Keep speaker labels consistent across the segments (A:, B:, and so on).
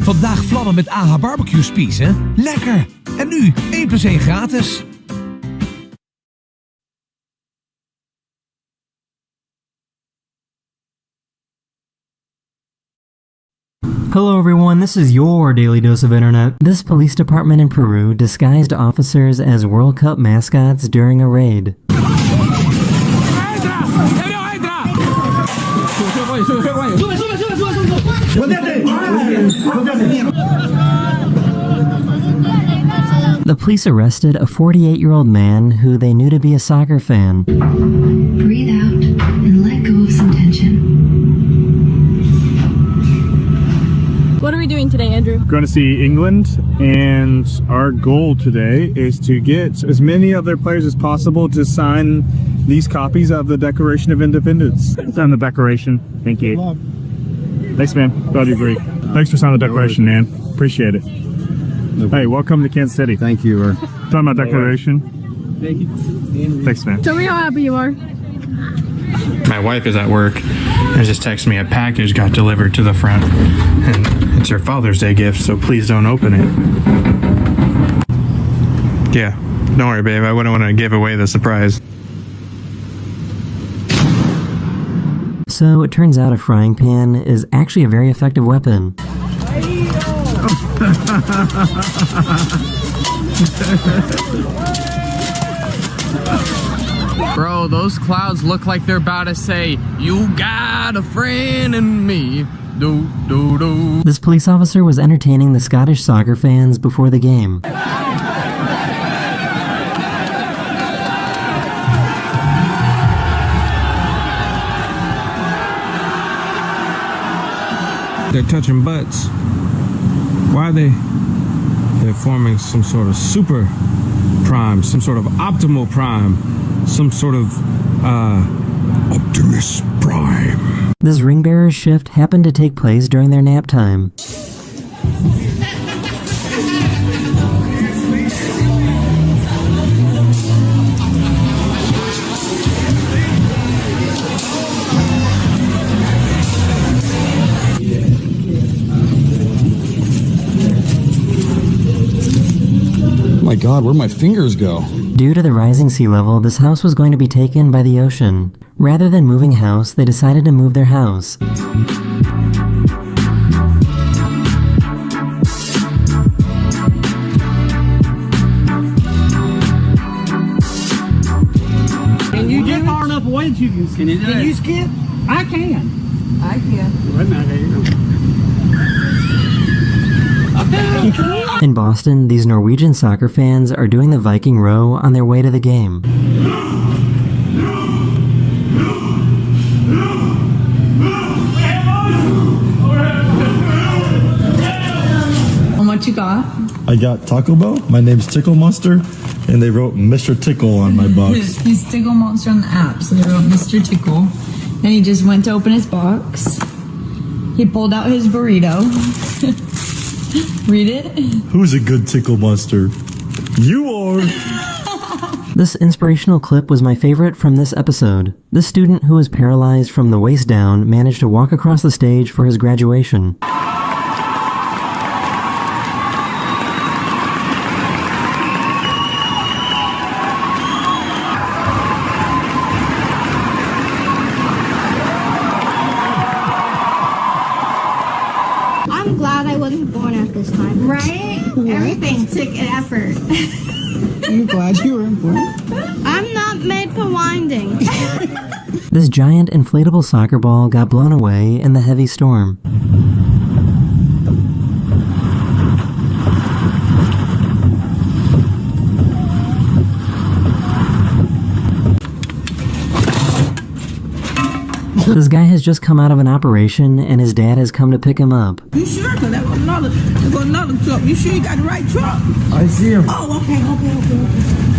A: Vandaag vlammen met AH barbecue spiezen. Lekker! En nu 1 + 1 gratis.
B: Hello everyone, this is your Daily Dose of Internet. This police department in Peru disguised officers as World Cup mascots during a raid. The police arrested a 48-year-old man who they knew to be a soccer fan.
C: Breathe out and let go of some tension.
D: What are we doing today, Andrew?
E: We're going to see England, and our goal today is to get as many of their players as possible to sign these copies of the Declaration of Independence. Sign the Declaration. Thank you. Thanks, man. Glad you agree. Thanks for signing the Declaration, man. Appreciate it. Hey, welcome to Kansas City.
F: Thank you.
E: Sign my Declaration.
F: Thank you.
E: Thanks, man.
D: Tell me how happy you are.
G: My wife is at work and just texted me a package got delivered to the front, and it's her Father's Day gift, so please don't open it. Yeah, don't worry, babe. I wouldn't want to give away the surprise.
B: So it turns out a frying pan is actually a very effective weapon.
H: Bro, those clouds look like they're about to say, "You got a friend in me." Do, do, do.
B: This police officer was entertaining the Scottish soccer fans before the game.
I: They're touching butts. Why are they? They're forming some sort of super prime, some sort of optimal prime, some sort of Optimus Prime.
B: This ring bearer's shift happened to take place during their nap time.
F: My God, where'd my fingers go?
B: Due to the rising sea level, this house was going to be taken by the ocean. Rather than moving house, they decided to move their house.
J: Can you get far enough away that you can skip? Can you skip? I can. I can. Wait a minute, there you go.
B: In Boston, these Norwegian soccer fans are doing the Viking row on their way to the game.
C: What you got?
F: I got Taco Bell. My name's Tickle Monster, and they wrote Mr. Tickle on my box.
C: He's Tickle Monster on the app, so they wrote Mr. Tickle. And he just went to open his box. He pulled out his burrito. Read it.
F: Who's a good Tickle Monster? You are.
B: This inspirational clip was my favorite from this episode. This student who was paralyzed from the waist down managed to walk across the stage for his graduation.
K: I'm glad I wasn't born at this time.
L: Right? Everything took an effort.
J: I'm glad you were born.
K: I'm not made for winding.
B: This giant inflatable soccer ball got blown away in the heavy storm. This guy has just come out of an operation and his dad has come to pick him up.
J: You sure? Because that was another truck. You sure you got the right truck?
F: I see him.
J: Oh, okay.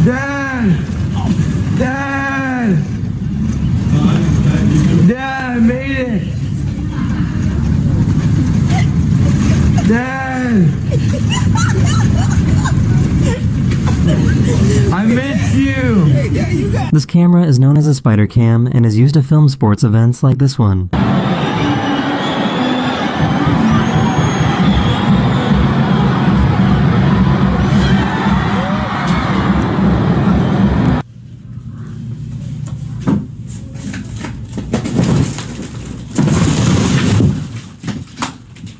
F: Dad! Dad! Dad, I made it! Dad! I miss you!
B: This camera is known as a spider cam and is used to film sports events like this one.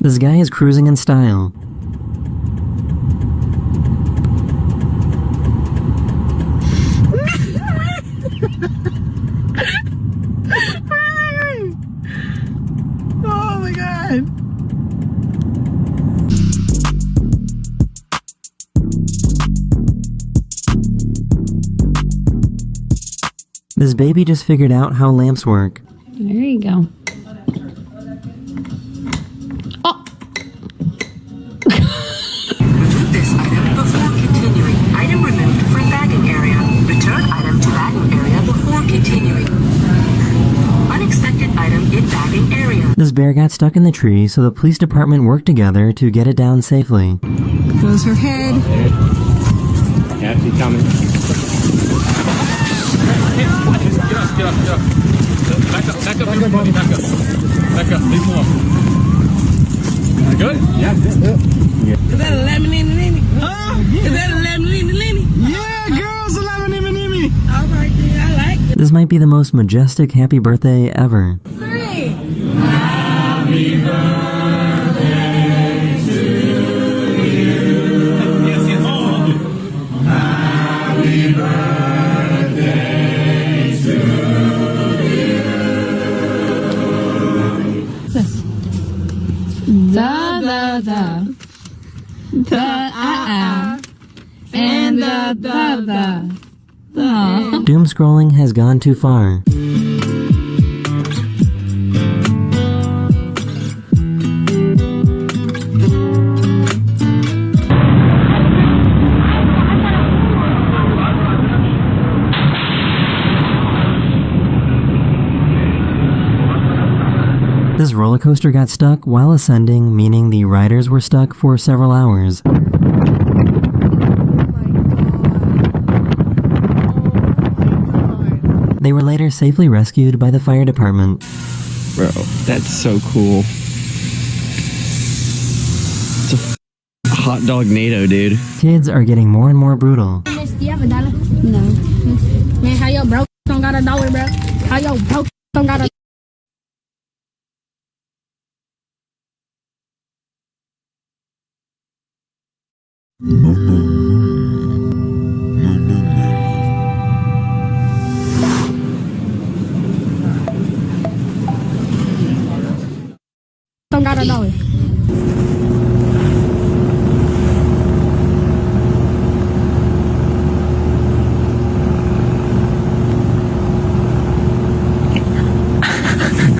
B: This guy is cruising in style.
C: Oh my god.
B: This baby just figured out how lamps work.
M: There you go. Oh!
N: Remove this item before continuing. Item removed from bagging area. Return item to bagging area before continuing. Unexpected item in bagging area.
B: This bear got stuck in the tree, so the police department worked together to get it down safely.
C: Goes her head.
H: Yeah, she's coming. Get up. Back up, everybody, back up. Back up, leave more. Good? Yeah.
J: Is that a lemon Huh? Is that a lemon Yeah, girls, a lemon All right, then, I like it.
B: This might be the most majestic happy birthday ever.
J: 3.
N: Happy birthday to you.
J: Yes.
N: Happy birthday to
C: Da da da. Da and da da da.
B: Doom scrolling has gone too far. This roller coaster got stuck while ascending, meaning the riders were stuck for several hours. They were later safely rescued by the fire department.
H: Bro, that's so cool. It's a hot dog NATO, dude.
B: Kids are getting more and more brutal.
K: Do you have $1? No. Man, how your broke don't got $1, bro? How your broke don't got a don't got $1.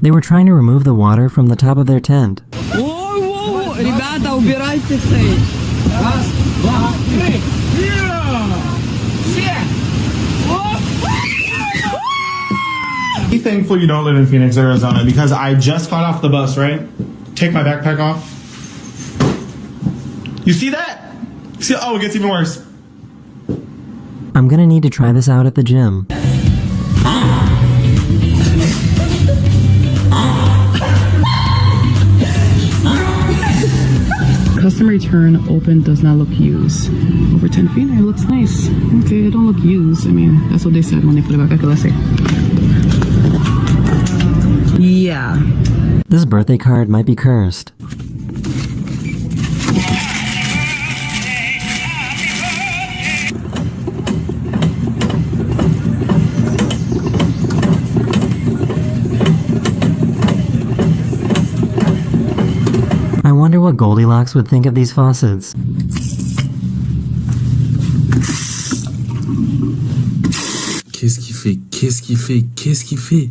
B: They were trying to remove the water from the top of their tent.
J: Whoa, ребята, убирайте все. Раз, два, три.
E: Be thankful you don't live in Phoenix, Arizona, because I just got off the bus, right? Take my backpack off. You see that? See? Oh, it gets even worse.
B: I'm gonna need to try this out at the gym.
O: Custom return open does not look used. Over 10 feet, it looks nice. Okay, it don't look used. I mean, that's what they said when they put it back. Okay, let's see. Yeah.
B: This birthday card might be cursed. I wonder what Goldilocks would think of these faucets.
P: Qu'est-ce qu'il fait? Qu'est-ce qu'il fait? Qu'est-ce qu'il fait?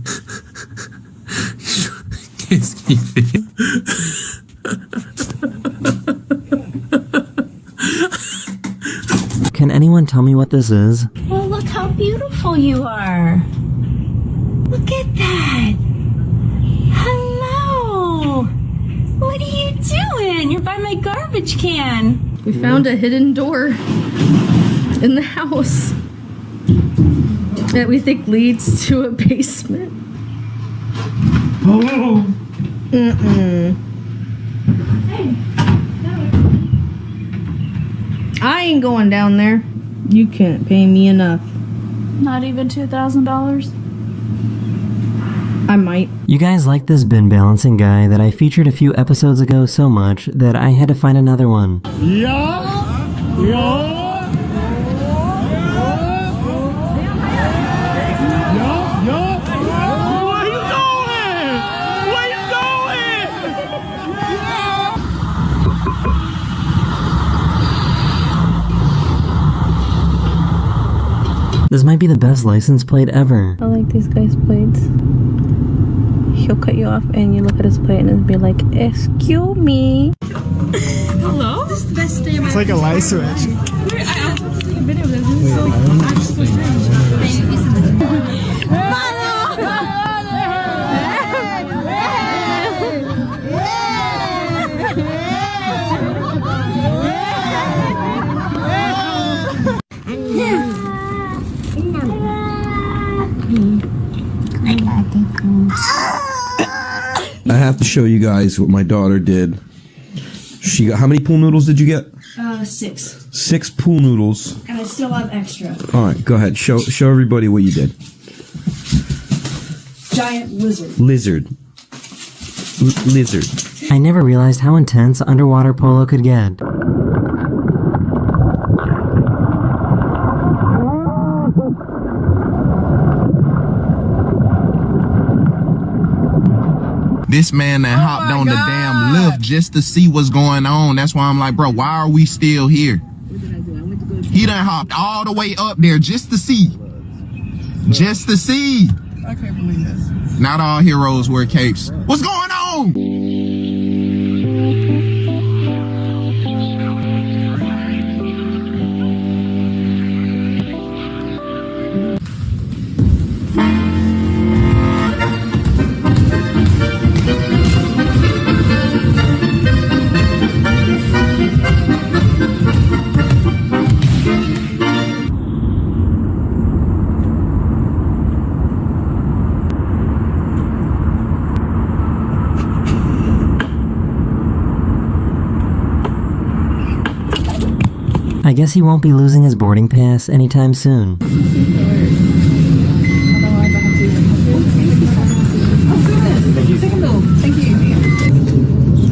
P: Qu'est-ce qu'il fait?
B: Can anyone tell me what this is?
Q: Well, look how beautiful you are. Look at that. Hello. What are you doing? You're by my garbage can.
D: We found a hidden door in the house that we think leads to a basement.
J: Oh.
D: I ain't going down there. You can't pay me enough.
M: Not even $2,000?
D: I might.
B: You guys like this bin balancing guy that I featured a few episodes ago so much that I had to find another one. This might be the best license plate ever.
M: I like these guys' plates. He'll cut you off and you look at his plate and it'll be like, excuse me.
C: Hello? This is the best day of my
E: It's like a light switch.
C: I was taking a video of this. This is
R: I have to show you guys what my daughter did. She got, how many pool noodles did you get?
C: 6.
R: 6 pool noodles.
C: And I still have extra.
R: All right, go ahead. Show everybody what you did.
C: Giant lizard.
R: Lizard. Lizard.
B: I never realized how intense underwater polo could get.
S: This man that hopped on the damn lift just to see what's going on. That's why I'm like, bro, why are we still here? He done hopped all the way up there just to see. Just to see.
J: I can't believe this.
S: Not all heroes wear capes. What's going on?
B: I guess he won't be losing his boarding pass anytime soon.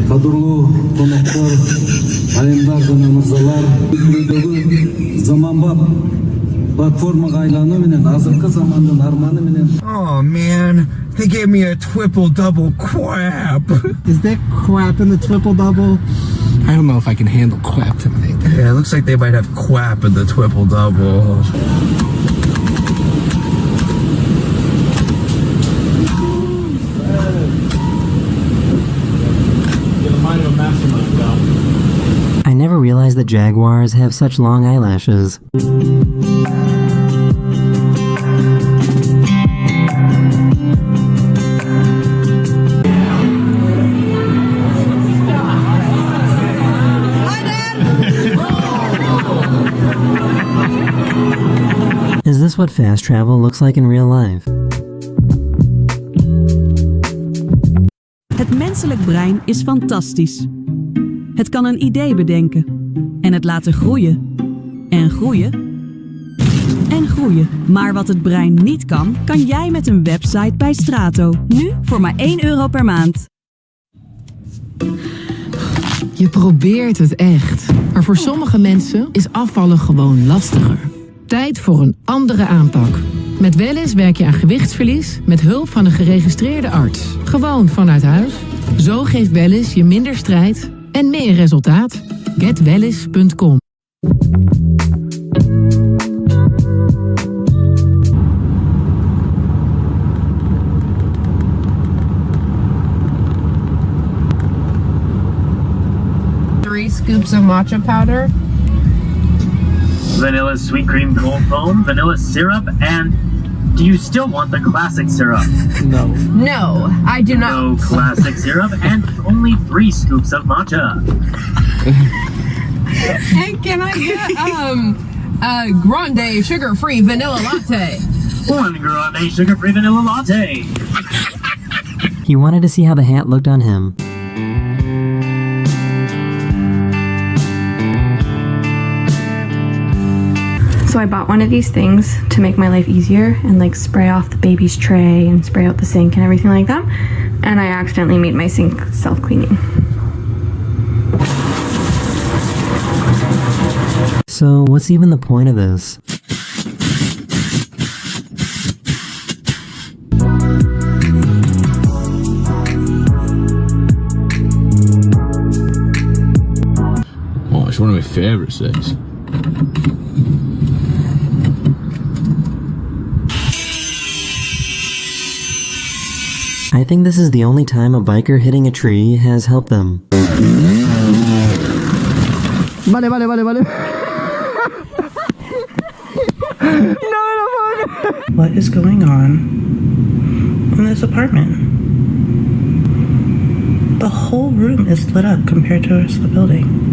T: Кадырлуу коноктор, айымдар жана мырзалар, өкмөттөгү заманбап платформага айлануу менен азыркы замандын арманы менен.
A: Oh man, they gave me a triple-double crap.
J: Is there crap in the triple-double? I don't know if I can handle crap tonight.
A: Yeah, it looks like they might have quap in the triple-double.
B: I never realized that jaguars have such long eyelashes. Is this what fast travel looks like in real life?
U: Het menselijk brein is fantastisch. Het kan een idee bedenken en het laten groeien en groeien en groeien. Maar wat het brein niet kan, kan jij met een website bij Strato. Nu voor maar €1 per maand.
V: Je probeert het echt. Maar voor sommige mensen is afvallen gewoon lastiger. Tijd voor een andere aanpak. Met Wellness werk je aan gewichtsverlies met hulp van een geregistreerde arts. Gewoon vanuit huis. Zo geeft Wellness je minder strijd en meer resultaat. Getwellness.com.
W: Scoops of matcha powder,
X: vanilla sweet cream cold foam, vanilla syrup, and do you still want the classic syrup?
W: No, I do not.
X: No classic syrup and only 3 scoops of matcha.
W: And can I get a grande sugar-free vanilla latte?
X: 1 grande sugar-free vanilla latte.
B: He wanted to see how the hat looked on him.
F: So I bought one of these things to make my life easier and like spray off the baby's tray and spray out the sink and everything like that. And I accidentally made my sink self-cleaning.
B: So what's even the point of this?
G: Oh, it's one of my favorite things.
B: I think this is the only time a biker hitting a tree has helped them.
J: Vale. What is going on in this apartment? The whole room is lit up compared to the rest of the building.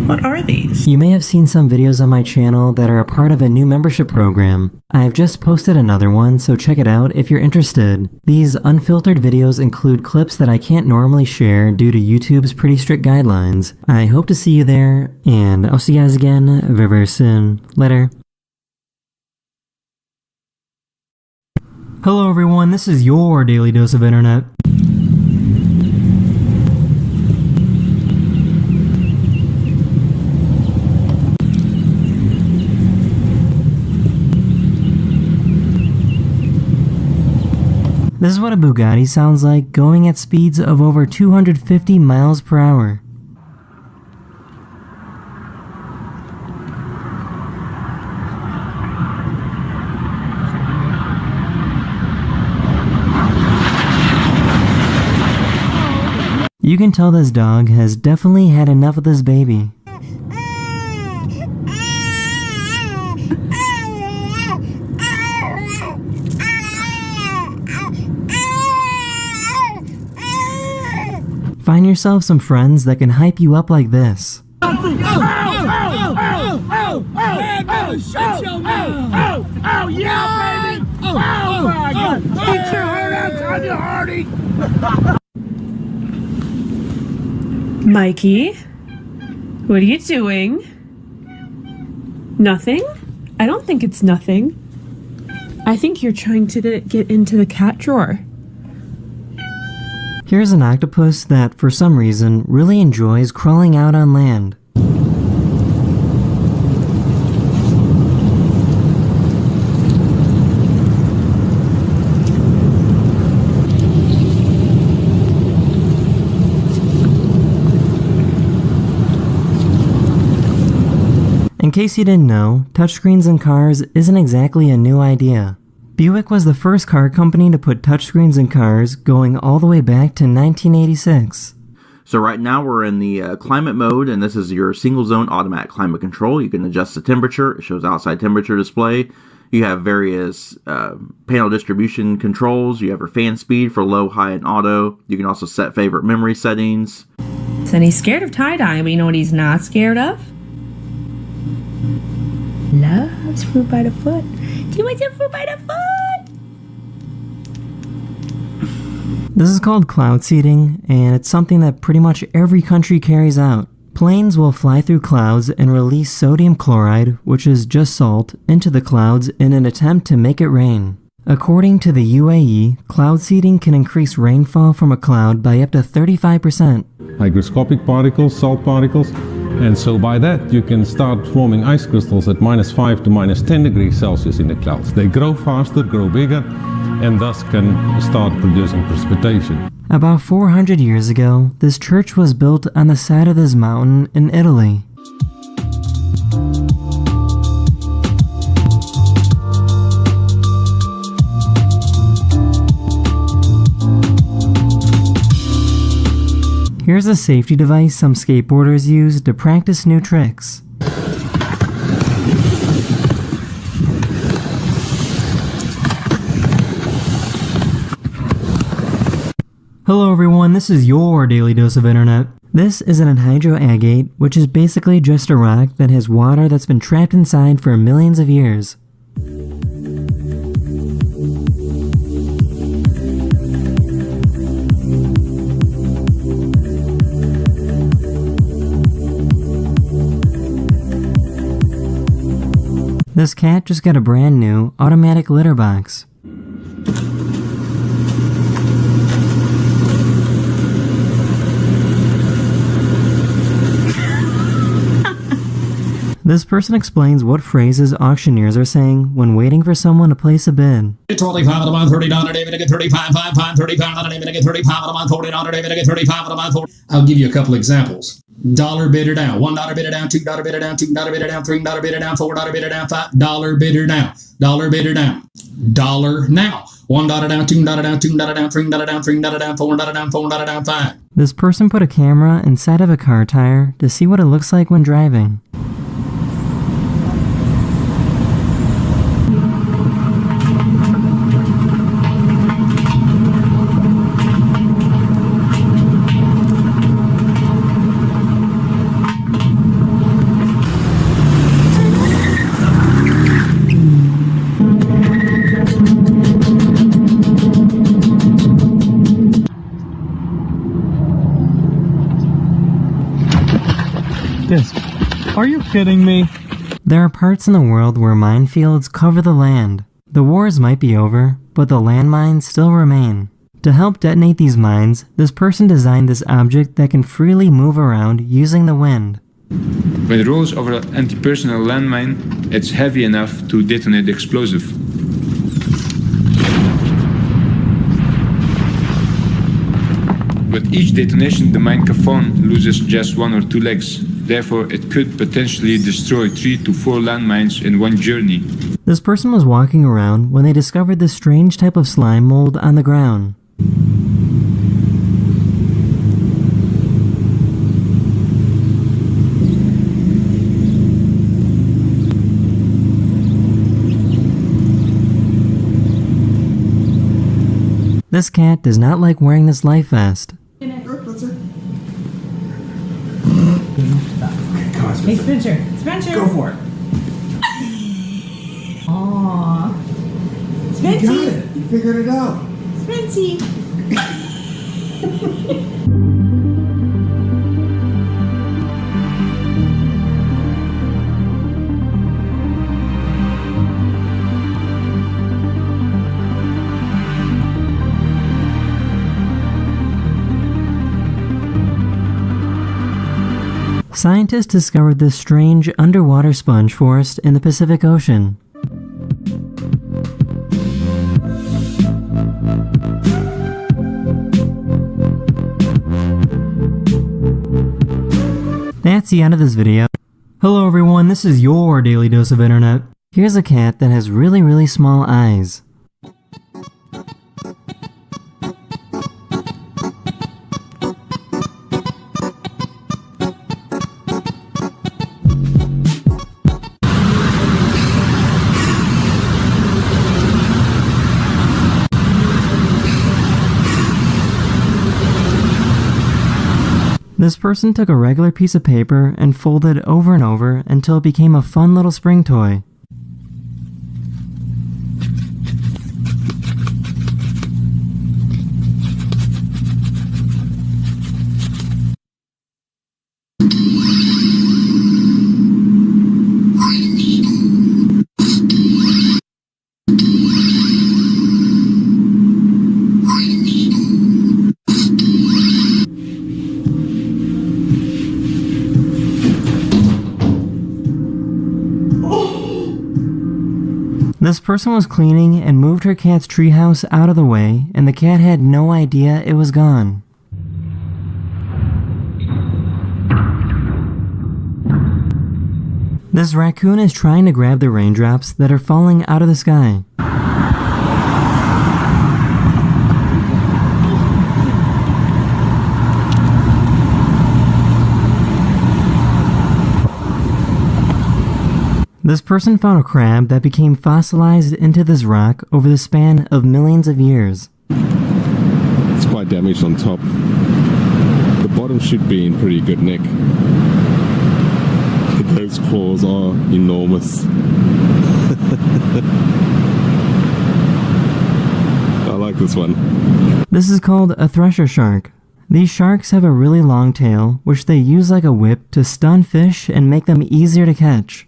J: What are these?
B: You may have seen some videos on my channel that are a part of a new membership program. I've just posted another one, so check it out if you're interested. These unfiltered videos include clips that I can't normally share due to YouTube's pretty strict guidelines. I hope to see you there, and I'll see you guys again very, very soon. Later. Hello everyone, this is your Daily Dose of Internet. This is what a Bugatti sounds like going at speeds of over 250 miles per hour. You can tell this dog has definitely had enough of this baby. Find yourself some friends that can hype you up like this.
J: Shut your mouth! Oh, yeah, baby! Oh, my God! Get your heart out, Tanya Hardy!
I: Mikey, what are you doing? Nothing? I don't think it's nothing. I think you're trying to get into the cat drawer.
B: Here's an octopus that, for some reason, really enjoys crawling out on land. In case you didn't know, touchscreens in cars isn't exactly a new idea. Buick was the first car company to put touchscreens in cars, going all the way back to 1986.
L: So right now we're in the climate mode, and this is your single zone automatic climate control. You can adjust the temperature. It shows outside temperature display. You have various panel distribution controls. You have your fan speed for low, high, and auto. You can also set favorite memory settings.
Y: And he's scared of tie-dye, but you know what he's not scared of? Loves fruit by the foot. Do you want some fruit by the foot?
B: This is called cloud seeding, and it's something that pretty much every country carries out. Planes will fly through clouds and release sodium chloride, which is just salt, into the clouds in an attempt to make it rain. According to the UAE, cloud seeding can increase rainfall from a cloud by up to 35%.
Z: Hygroscopic particles, salt particles, and so by that you can start forming ice crystals at -5 to -10 degrees Celsius in the clouds. They grow faster, grow bigger, and thus can start producing precipitation.
B: About 400 years ago, this church was built on the side of this mountain in Italy. Here's a safety device some skateboarders use to practice new tricks. Hello everyone, this is your Daily Dose of Internet. This is an anhydroagate, which is basically just a rock that has water that's been trapped inside for millions of years. This cat just got a brand new automatic litter box. This person explains what phrases auctioneers are saying when waiting for someone to place a bid.
H: £25 a month, $30 a day, and I get 35, £30 a day, and I get 35 a month, $40 a day, and I get 35 a month. I'll give you a couple examples. Dollar bidder down, $1 bidder down, $2 bidder down, $2 bidder down, $3 bidder down, $4 bidder down, $5 bidder down, dollar bidder down, dollar now, $1 down, $2 down, $2 down, $3 down, $3 down, $4 down, $4 down, $5.
B: This person put a camera inside of a car tire to see what it looks like when driving.
E: Yes. Are you kidding me?
B: There are parts in the world where minefields cover the land. The wars might be over, but the landmines still remain. To help detonate these mines, this person designed this object that can freely move around using the wind.
K: When it rolls over an anti-personnel landmine, it's heavy enough to detonate the explosive. With each detonation, the mine caphone loses just 1 or 2 legs. Therefore, it could potentially destroy 3 to 4 landmines in one journey.
B: This person was walking around when they discovered this strange type of slime mold on the ground. This cat does not like wearing this life vest.
C: Hey, Spencer. Spencer.
J: Go for it.
C: Aww. Spency.
J: You got it. You figured it out.
C: Spency.
B: Scientists discovered this strange underwater sponge forest in the Pacific Ocean. That's the end of this video. Hello everyone, this is your Daily Dose of Internet. Here's a cat that has really small eyes. This person took a regular piece of paper and folded over and over until it became a fun little spring toy. This person was cleaning and moved her cat's treehouse out of the way, and the cat had no idea it was gone. This raccoon is trying to grab the raindrops that are falling out of the sky. This person found a crab that became fossilized into this rock over the span of millions of years.
N: It's quite damaged on top. The bottom should be in pretty good nick. Those claws are enormous. I like this one.
B: This is called a thresher shark. These sharks have a really long tail, which they use like a whip to stun fish and make them easier to catch.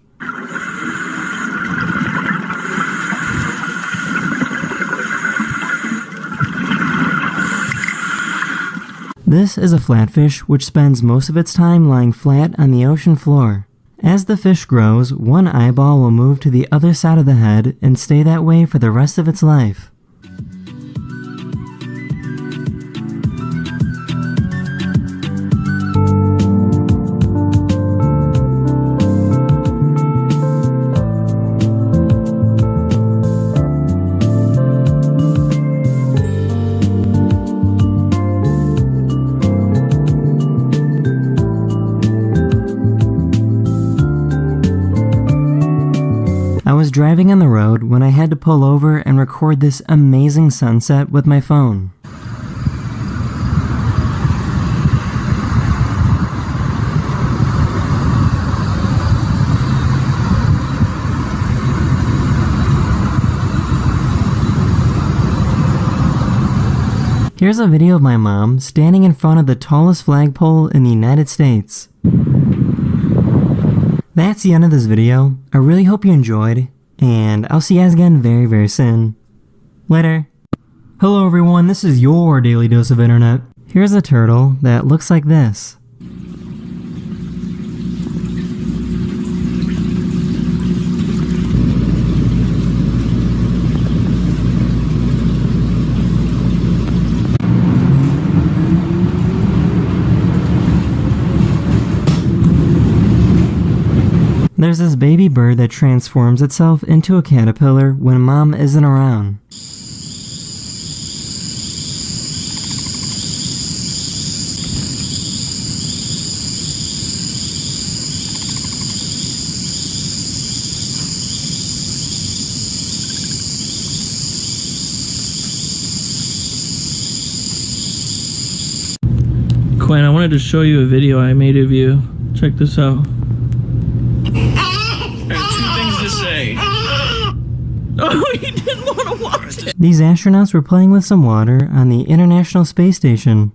B: This is a flatfish which spends most of its time lying flat on the ocean floor. As the fish grows, one eyeball will move to the other side of the head and stay that way for the rest of its life. I was driving on the road when I had to pull over and record this amazing sunset with my phone. Here's a video of my mom standing in front of the tallest flagpole in the United States. That's the end of this video. I really hope you enjoyed, and I'll see you guys again very, very soon. Later. Hello everyone, this is your daily dose of internet. Here's a turtle that looks like this. There's this baby bird that transforms itself into a caterpillar when mom isn't around.
D: Quinn, I wanted to show you a video I made of you. Check this out. Oh, he didn't want to watch it!
B: These astronauts were playing with some water on the International Space Station.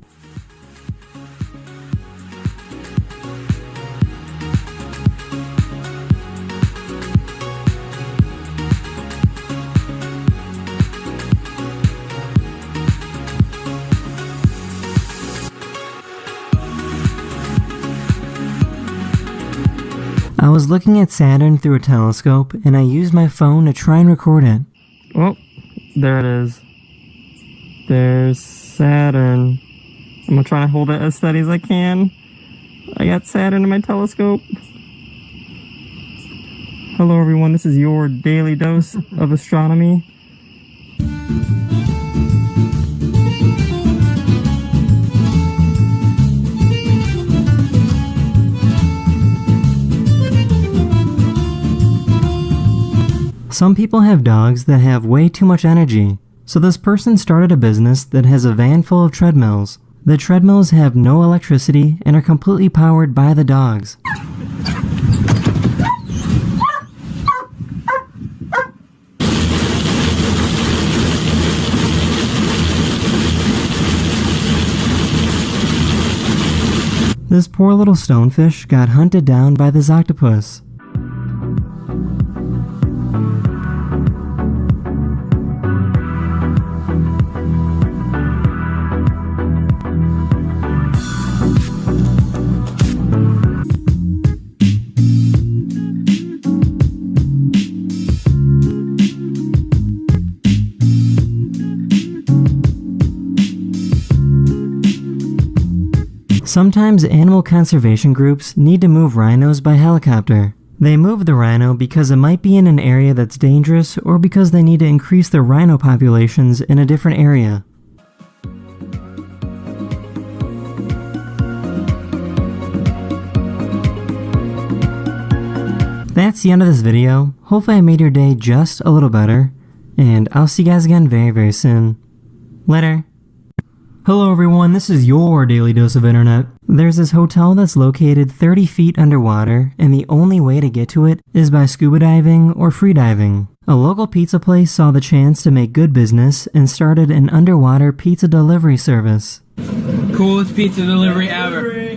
B: I was looking at Saturn through a telescope, and I used my phone to try and record it. Oh, there it is. There's Saturn. I'm gonna try to hold it as steady as I can. I got Saturn in my telescope. Hello everyone, this is your daily dose of astronomy. Some people have dogs that have way too much energy, so this person started a business that has a van full of treadmills. The treadmills have no electricity and are completely powered by the dogs. This poor little stonefish got hunted down by this octopus. Sometimes animal conservation groups need to move rhinos by helicopter. They move the rhino because it might be in an area that's dangerous or because they need to increase the rhino populations in a different area. That's the end of this video. Hopefully I made your day just a little better, and I'll see you guys again very, very soon. Later. Hello everyone, this is your daily dose of internet. There's this hotel that's located 30 feet underwater, and the only way to get to it is by scuba diving or free diving. A local pizza place saw the chance to make good business and started an underwater pizza delivery service.
D: Coolest pizza delivery ever.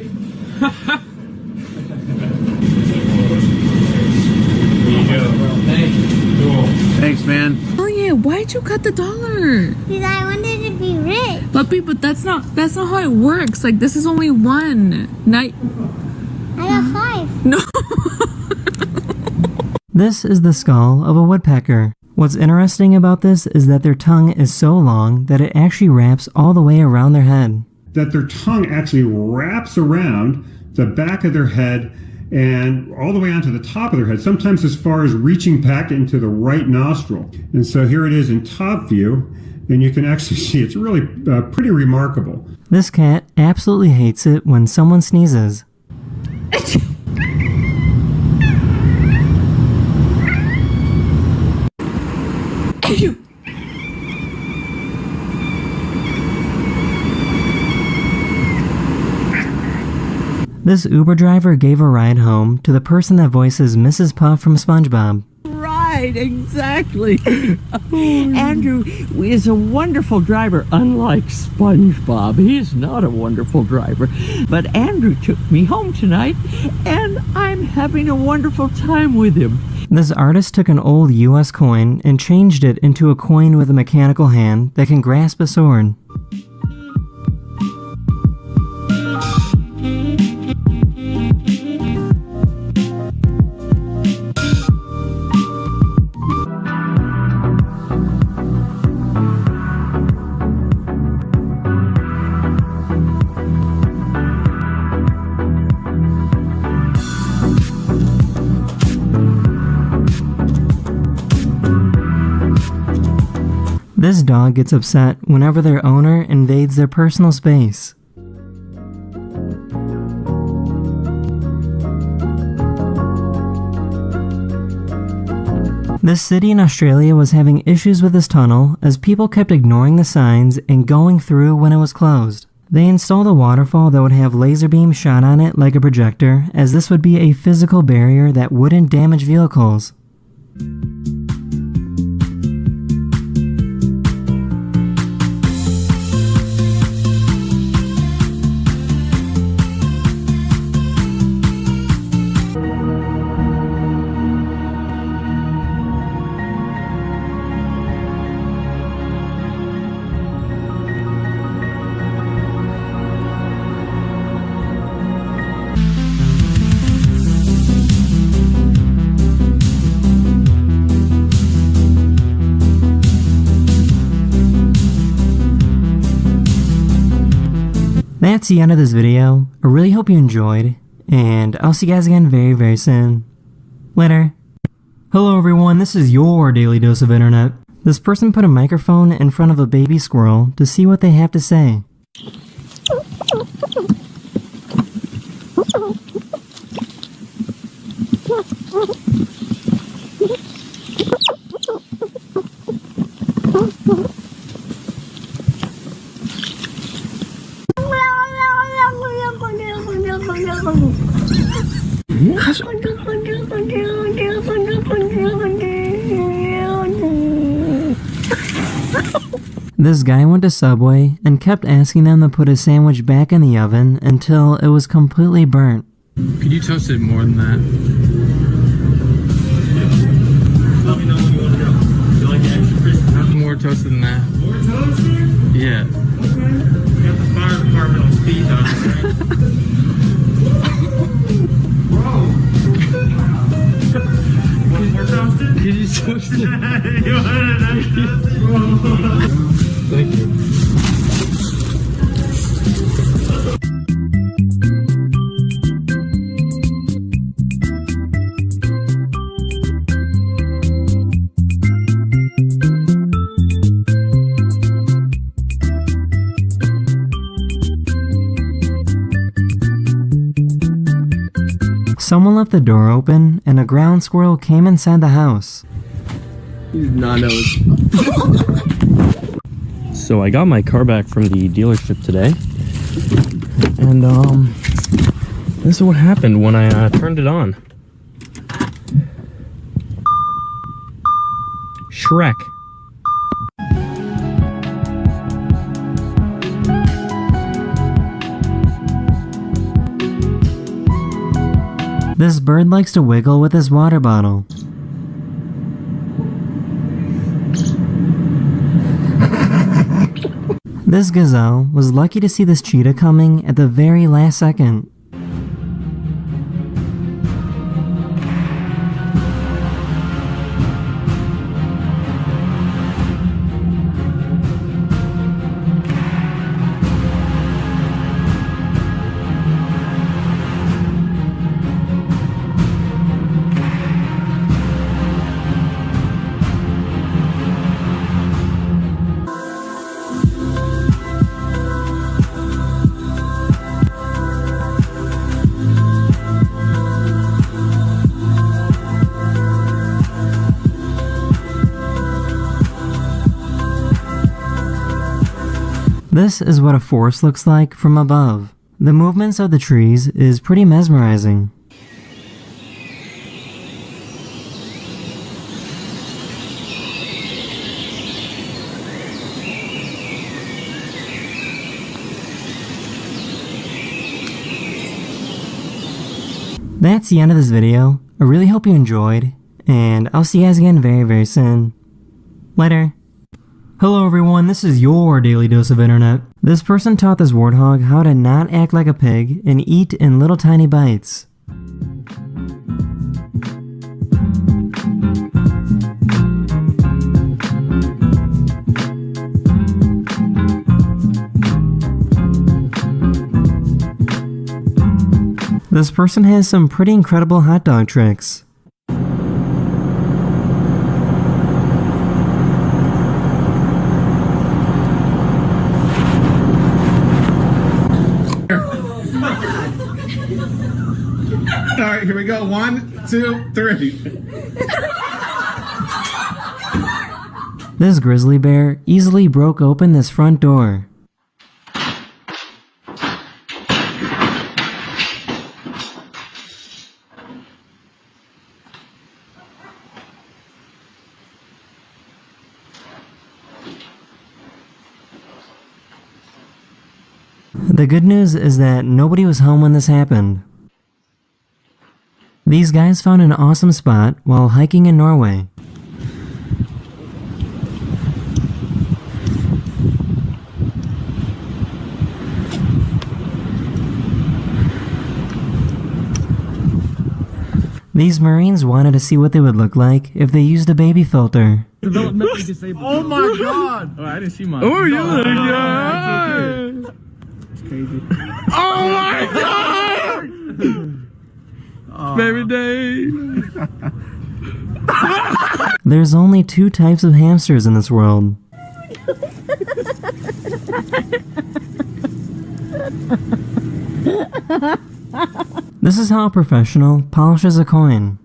M: Thanks, man.
C: Oh yeah, why'd you cut the dollar?
Y: Because I wanted to be rich.
I: Puppy, but that's not how it works. Like, this is only one. Night.
Y: I got 5.
I: No.
B: This is the skull of a woodpecker. What's interesting about this is that their tongue is so long that it actually wraps all the way around their head.
E: That their tongue actually wraps around the back of their head and all the way onto the top of their head, sometimes as far as reaching back into the right nostril. And so here it is in top view, and you can actually see it's really pretty remarkable.
B: This cat absolutely hates it when someone sneezes. This Uber driver gave a ride home to the person that voices Mrs. Puff from SpongeBob.
J: Right, exactly. Andrew is a wonderful driver, unlike SpongeBob. He is not a wonderful driver. But Andrew took me home tonight, and I'm having a wonderful time with him.
B: This artist took an old US coin and changed it into a coin with a mechanical hand that can grasp a sword. This dog gets upset whenever their owner invades their personal space. This city in Australia was having issues with this tunnel as people kept ignoring the signs and going through when it was closed. They installed a waterfall that would have laser beams shot on it like a projector, as this would be a physical barrier that wouldn't damage vehicles. That's the end of this video. I really hope you enjoyed, and I'll see you guys again very, very soon. Later. Hello everyone, this is your daily dose of internet. This person put a microphone in front of a baby squirrel to see what they have to say. This guy went to Subway and kept asking them to put his sandwich back in the oven until it was completely burnt.
D: Could you toast it more than that?
E: Let me know when you want to go. You like extra crispy?
D: More toasted than that.
E: More toasted?
D: Yeah.
E: We got the fire department on speed dial, right? Bro! More toasted?
D: Did you toast it?
E: You want it toasted?
D: Thank you.
B: Someone left the door open and a ground squirrel came inside the house.
D: He did not know. So I got my car back from the dealership today, and this is what happened when I turned it on. Shrek.
B: This bird likes to wiggle with his water bottle. This gazelle was lucky to see this cheetah coming at the very last second. This is what a forest looks like from above. The movements of the trees is pretty mesmerizing. That's the end of this video. I really hope you enjoyed, and I'll see you guys again very, very soon. Later. Hello everyone, this is your Daily Dose of Internet. This person taught this warthog how to not act like a pig and eat in little tiny bites. This person has some pretty incredible hot dog tricks.
M: Alright, here we go. 1, 2, 3.
B: This grizzly bear easily broke open this front door. The good news is that nobody was home when this happened. These guys found an awesome spot while hiking in Norway. These Marines wanted to see what they would look like if they used a baby filter.
M: Developmentally disabled. Oh my god! Oh, I didn't see mine. Oh, you no, look good. It's crazy. Oh my god! Baby day.
B: There's only 2 types of hamsters in this world. This is how a professional polishes a coin.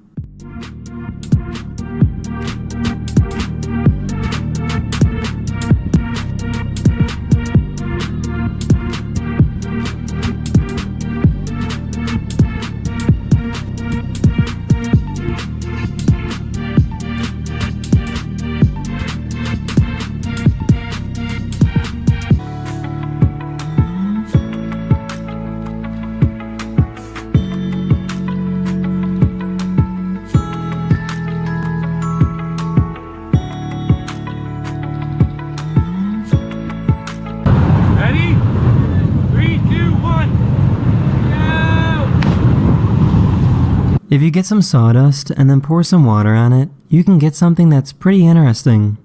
B: If you get some sawdust and then pour some water on it, you can get something that's pretty interesting.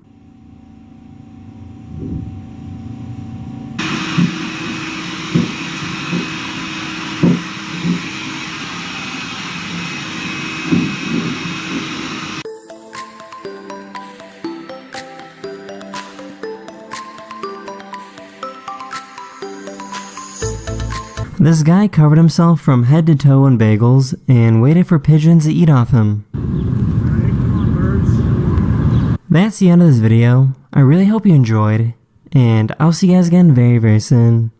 B: This guy covered himself from head to toe in bagels and waited for pigeons to eat off him. That's the end of this video. I really hope you enjoyed, and I'll see you guys again very, very soon.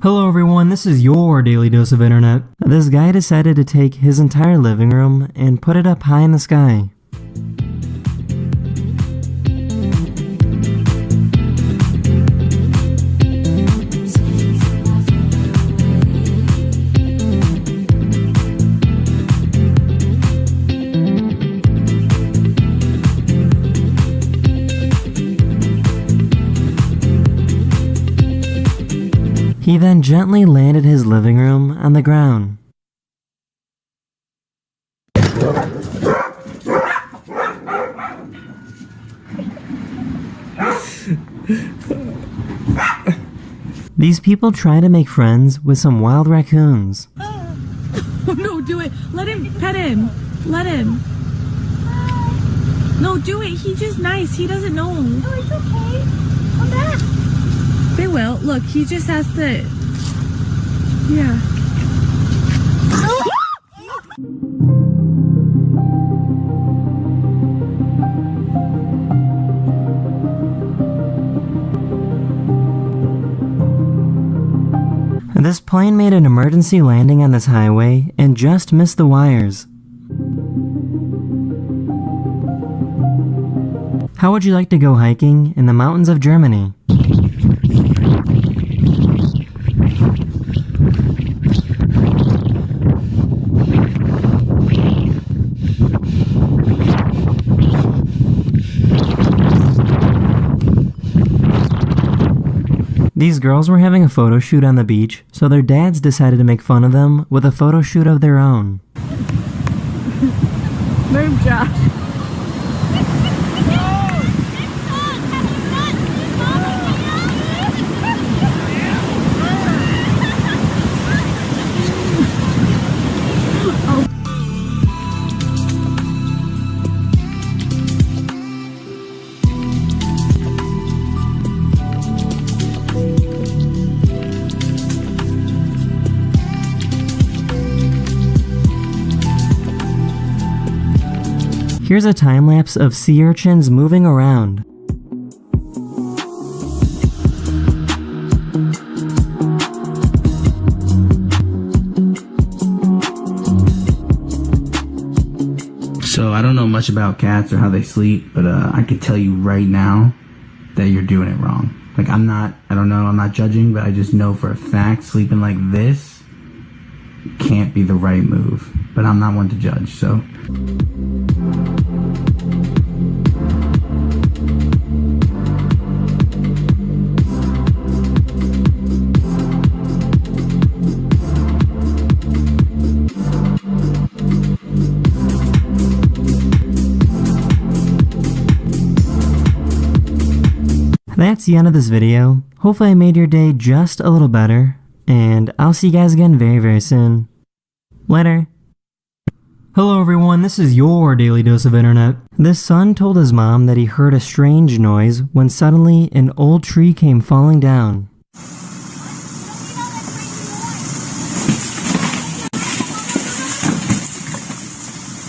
B: Hello everyone, this is your Daily Dose of Internet. This guy decided to take his entire living room and put it up high in the sky. He then gently landed his living room on the ground. These people try to make friends with some wild raccoons.
I: No, do it. Let him pet him. Let him. No, do it. He's just nice. He doesn't know. No, it's okay. Come back. They will. Look, he just has to. Yeah.
B: This plane made an emergency landing on this highway and just missed the wires. How would you like to go hiking in the mountains of Germany? These girls were having a photo shoot on the beach, so their dads decided to make fun of them with a photo shoot of their own.
I: Move, Josh.
B: Here's a time lapse of sea urchins moving around.
O: So I don't know much about cats or how they sleep, but I could tell you right now that you're doing it wrong. Like I'm not judging, but I just know for a fact sleeping like this can't be the right move. But I'm not one to judge, so.
B: That's the end of this video. Hopefully I made your day just a little better, and I'll see you guys again very, very soon. Later. Hello everyone, this is your Daily Dose of Internet. This son told his mom that he heard a strange noise when suddenly an old tree came falling down.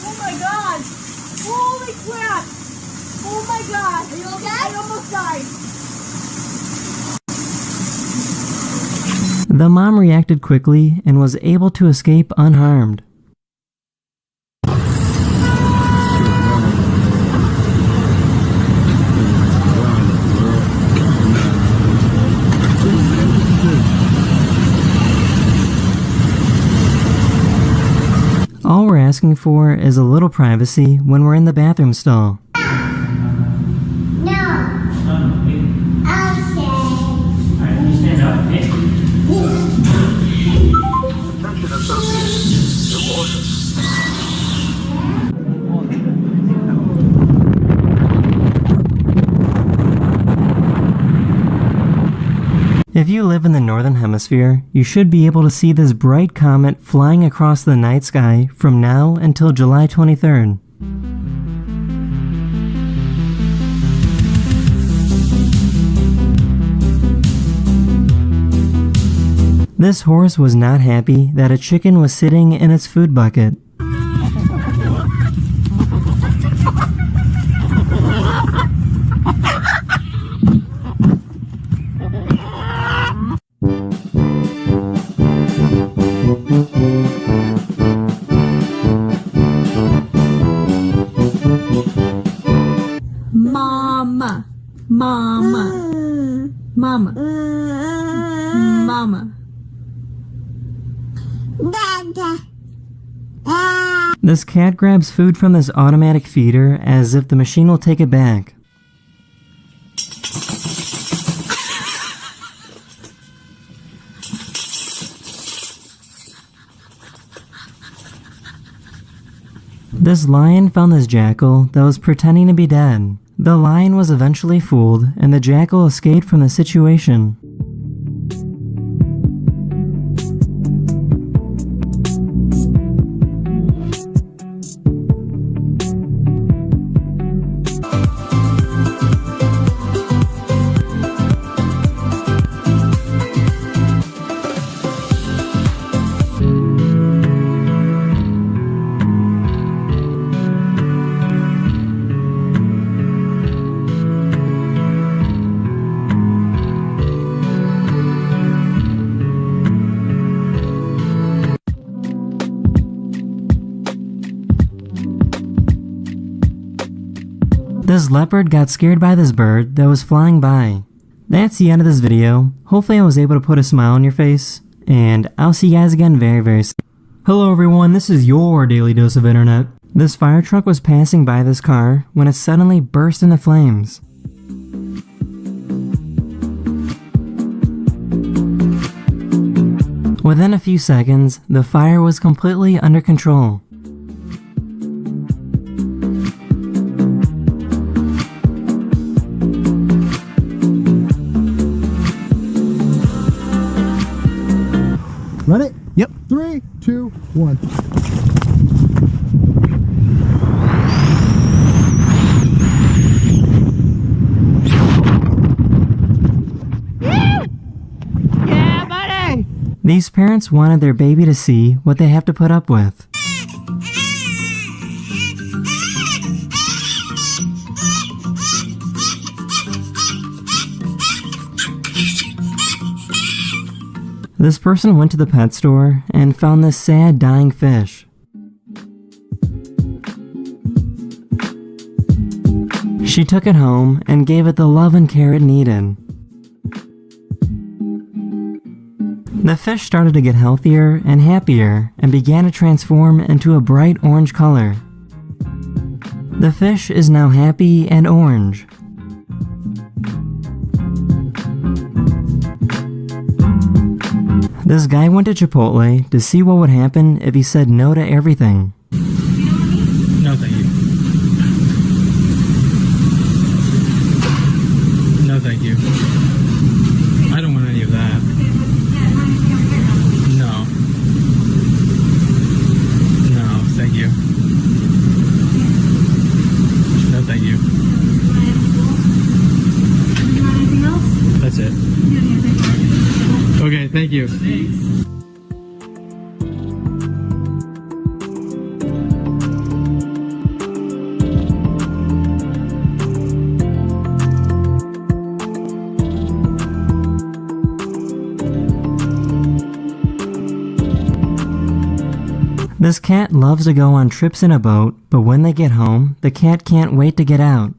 P: Oh my god! Holy crap! Oh my god! Are you okay? I almost died!
B: The mom reacted quickly and was able to escape unharmed. All we're asking for is a little privacy when we're in the bathroom stall. If you live in the northern hemisphere, you should be able to see this bright comet flying across the night sky from now until July 23rd. This horse was not happy that a chicken was sitting in its food bucket.
I: Mama. Mama. Mama. Mama.
B: This cat grabs food from this automatic feeder as if the machine will take it back. This lion found this jackal that was pretending to be dead. The lion was eventually fooled, and the jackal escaped from the situation. This leopard got scared by this bird that was flying by. That's the end of this video. Hopefully I was able to put a smile on your face, and I'll see you guys again very soon. Hello everyone, this is your Daily Dose of Internet. This fire truck was passing by this car when it suddenly burst into flames. Within a few seconds, the fire was completely under control.
A: Ready? Yep. 3, 2, 1.
J: Yeah, buddy!
B: These parents wanted their baby to see what they have to put up with. This person went to the pet store and found this sad dying fish. She took it home and gave it the love and care it needed. The fish started to get healthier and happier and began to transform into a bright orange color. The fish is now happy and orange. This guy went to Chipotle to see what would happen if he said no to everything.
M: No, thank you. No, thank you. I don't want any of that. No. No, thank you. No, thank you.
P: You want anything else?
M: That's it. Okay, thank you.
B: This cat loves to go on trips in a boat, but when they get home, the cat can't wait to get out.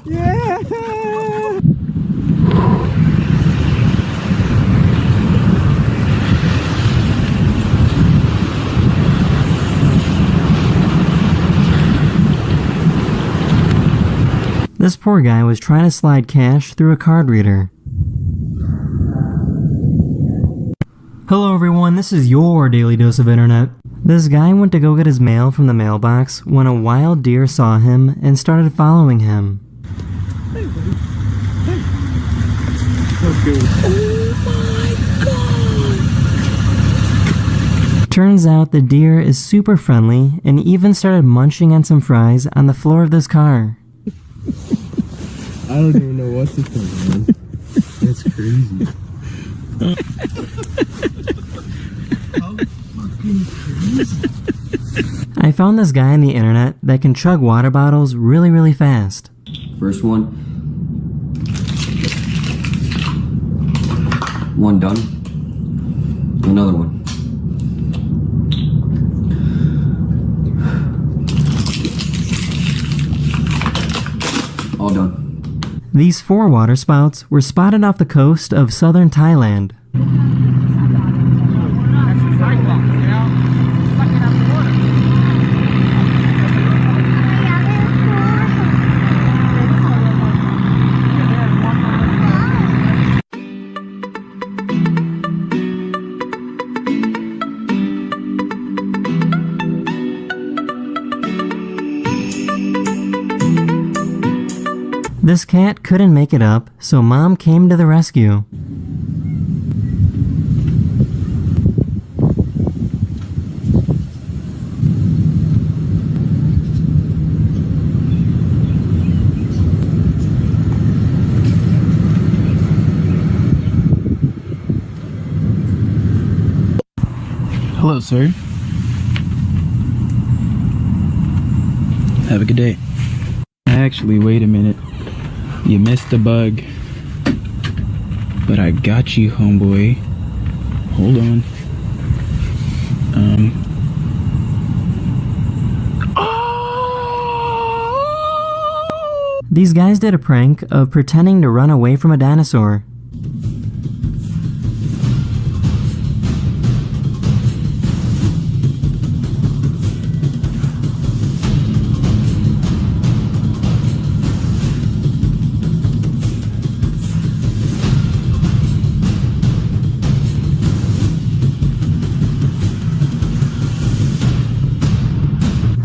A: Yeah!
B: This poor guy was trying to slide cash through a card reader. Hello everyone, this is your Daily Dose of Internet. This guy went to go get his mail from the mailbox when a wild deer saw him and started following him.
A: Oh my god!
B: Turns out the deer is super friendly and even started munching on some fries on the floor of this car.
M: I don't even know what to think, man. That's crazy.
B: I found this guy on the internet that can chug water bottles really fast.
Q: First one. One done. Another one. All done.
B: These 4 waterspouts were spotted off the coast of southern Thailand. This cat couldn't make it up, so Mom came to the rescue.
R: Hello, sir. Have a good day. Actually, wait a minute. You missed the bug. But I got you, homeboy. Hold on.
B: These guys did a prank of pretending to run away from a dinosaur.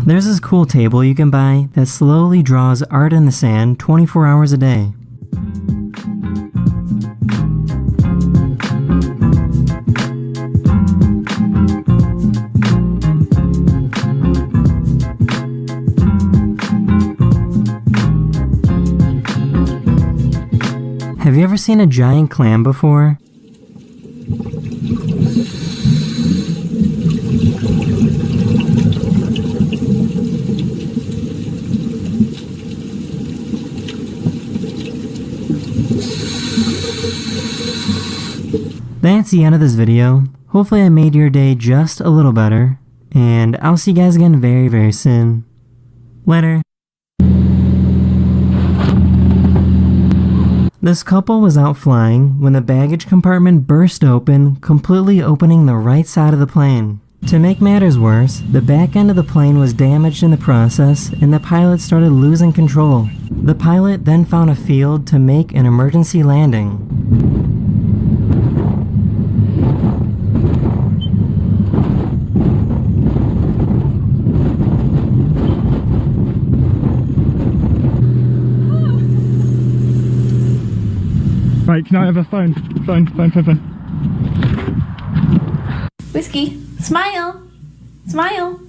B: There's this cool table you can buy that slowly draws art in the sand 24 hours a day. Have you ever seen a giant clam before? That's the end of this video. Hopefully I made your day just a little better, and I'll see you guys again very, very soon. Later. This couple was out flying when the baggage compartment burst open, completely opening the right side of the plane. To make matters worse, the back end of the plane was damaged in the process and the pilot started losing control. The pilot then found a field to make an emergency landing.
E: Right, can I have a phone? Phone.
Y: Whiskey, smile. Smile.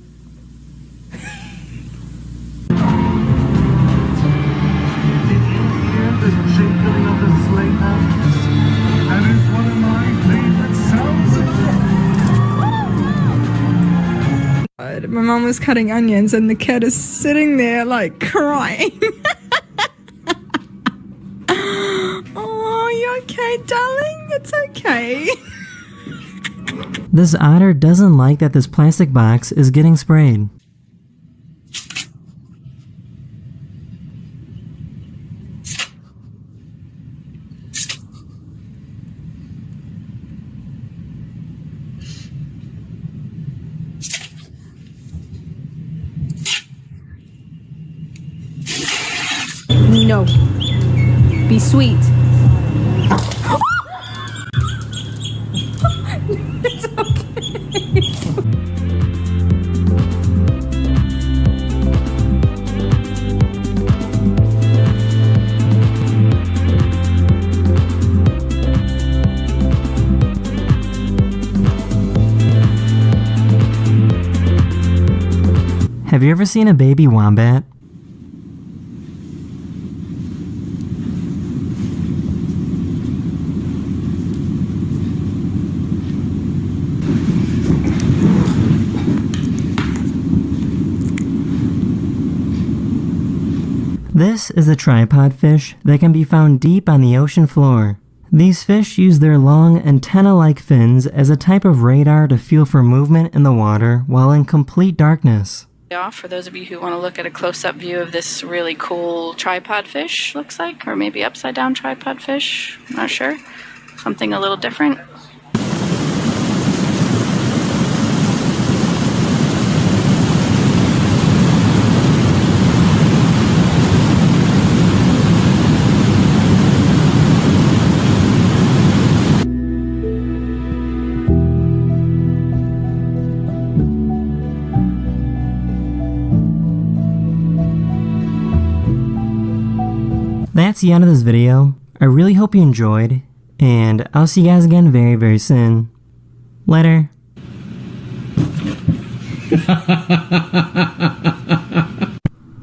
C: My mom was cutting onions and the cat is sitting there like crying. Oh, you okay, darling? It's okay.
B: This otter doesn't like that this plastic box is getting sprayed.
Y: No. Be sweet. It's okay.
B: Have you ever seen a baby wombat? This is a tripod fish that can be found deep on the ocean floor. These fish use their long antenna-like fins as a type of radar to feel for movement in the water while in complete darkness.
F: Off for those of you who want to look at a close-up view of this really cool tripod fish, looks like, or maybe upside down tripod fish, I'm not sure. Something a little different.
B: That's the end of this video. I really hope you enjoyed, and I'll see you guys again very, very soon. Later.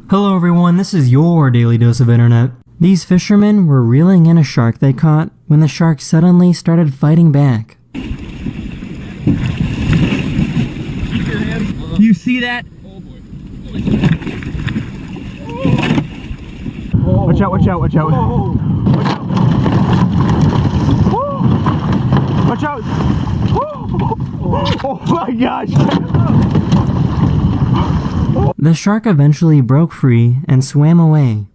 B: Hello everyone, this is your Daily Dose of Internet. These fishermen were reeling in a shark they caught when the shark suddenly started fighting back.
J: Do you see that? Watch out, watch out, watch out. Watch out. Oh my gosh.
B: The shark eventually broke free and swam away.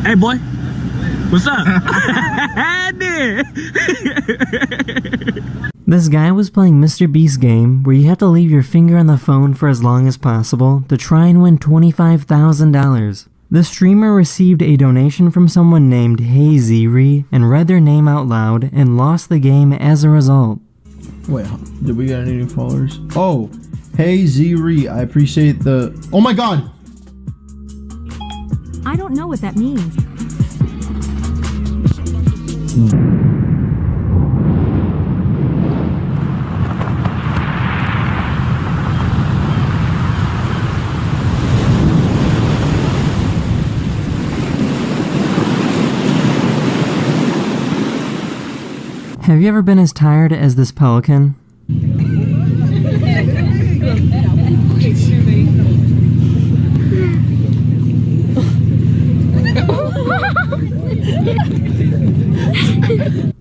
J: Hey boy. What's up?
B: This guy was playing Mr. Beast's game where you have to leave your finger on the phone for as long as possible to try and win $25,000. The streamer received a donation from someone named Hey Ziri and read their name out loud and lost the game as a result.
R: Wait, did we get any new followers? Oh, Hey Ziri, I appreciate the... Oh my god!
I: I don't know what that means.
B: Have you ever been as tired as this pelican?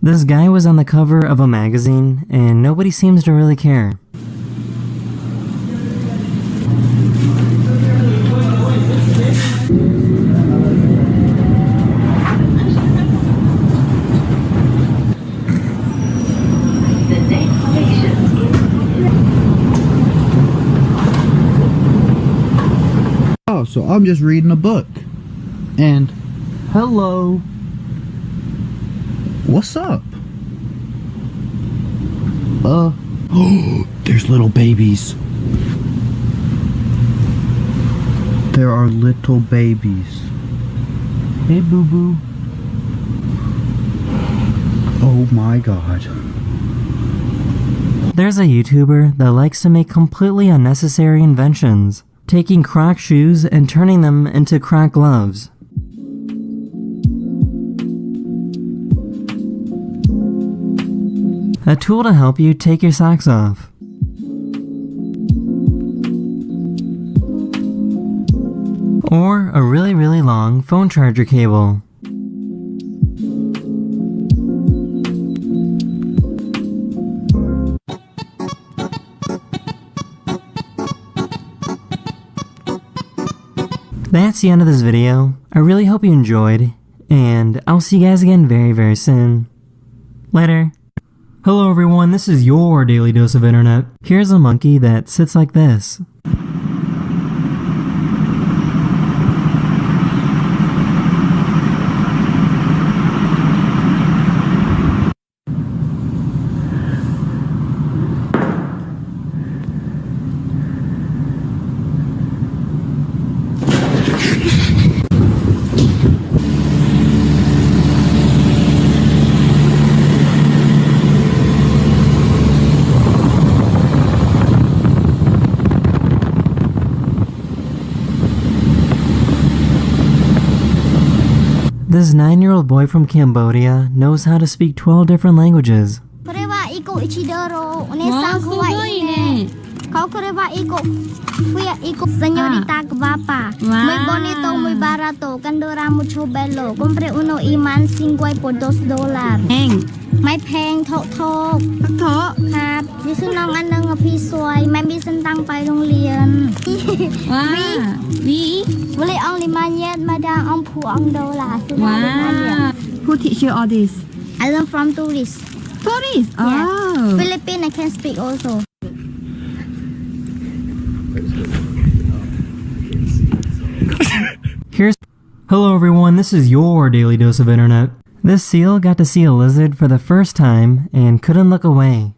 B: This guy was on the cover of a magazine, and nobody seems to really care.
R: Oh, so I'm just reading a book. And hello. What's up? Oh, there's little babies. There are little babies. Hey, boo-boo. Oh my god.
B: There's a YouTuber that likes to make completely unnecessary inventions, taking Croc shoes and turning them into Croc gloves. A tool to help you take your socks off. Or a really, really long phone charger cable. That's the end of this video. I really hope you enjoyed, and I'll see you guys again very, very soon. Later. Hello everyone, this is your Daily Dose of Internet. Here's a monkey that sits like this. This 9-year-old boy from Cambodia knows how to speak 12 different languages.
P: これはイコイチドロお姉さん可愛いね
Y: Kau quereba fui señorita guapa. Muy bonito, muy barato. Candora mucho bello. Compré uno imán 5 por $2. ไม่แพงโถครับดิฉันน้องอันนึงพี่สวยไม่มีสตังค์ไปโรงเรียนวีวันนี้องลิมาเย็ดมาดาองผู้องโดลาสุดาลิมาเย็ด
I: Who teach you all this?
Y: I learn from tourists.
I: Tourists?
Y: Yeah.
I: Oh.
Y: Philippines I can speak also.
B: Hello everyone, this is your daily dose of internet. This seal got to see a lizard for the first time and couldn't look away.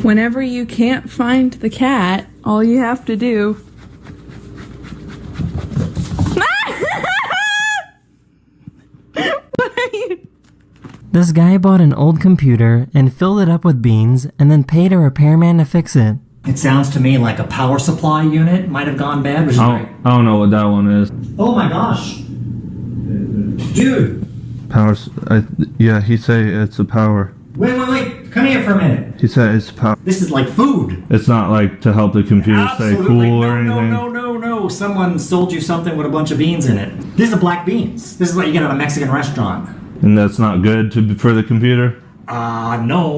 I: Whenever you can't find the cat, all you have to do.
B: This guy bought an old computer and filled it up with beans and then paid a repairman to fix it.
Q: It sounds to me like a power supply unit might have gone bad, which is great.
D: I don't know what that one is.
Q: Oh my gosh. Dude.
N: Power. Yeah, he say it's a power.
Q: Wait. Come here for a minute.
N: He said it's power.
Q: This is like food.
N: It's not like to help the computer stay cool or anything.
Q: No. Someone sold you something with a bunch of beans in it. These are black beans. This is what you get at a Mexican restaurant.
N: And that's not good for the computer?
Q: No.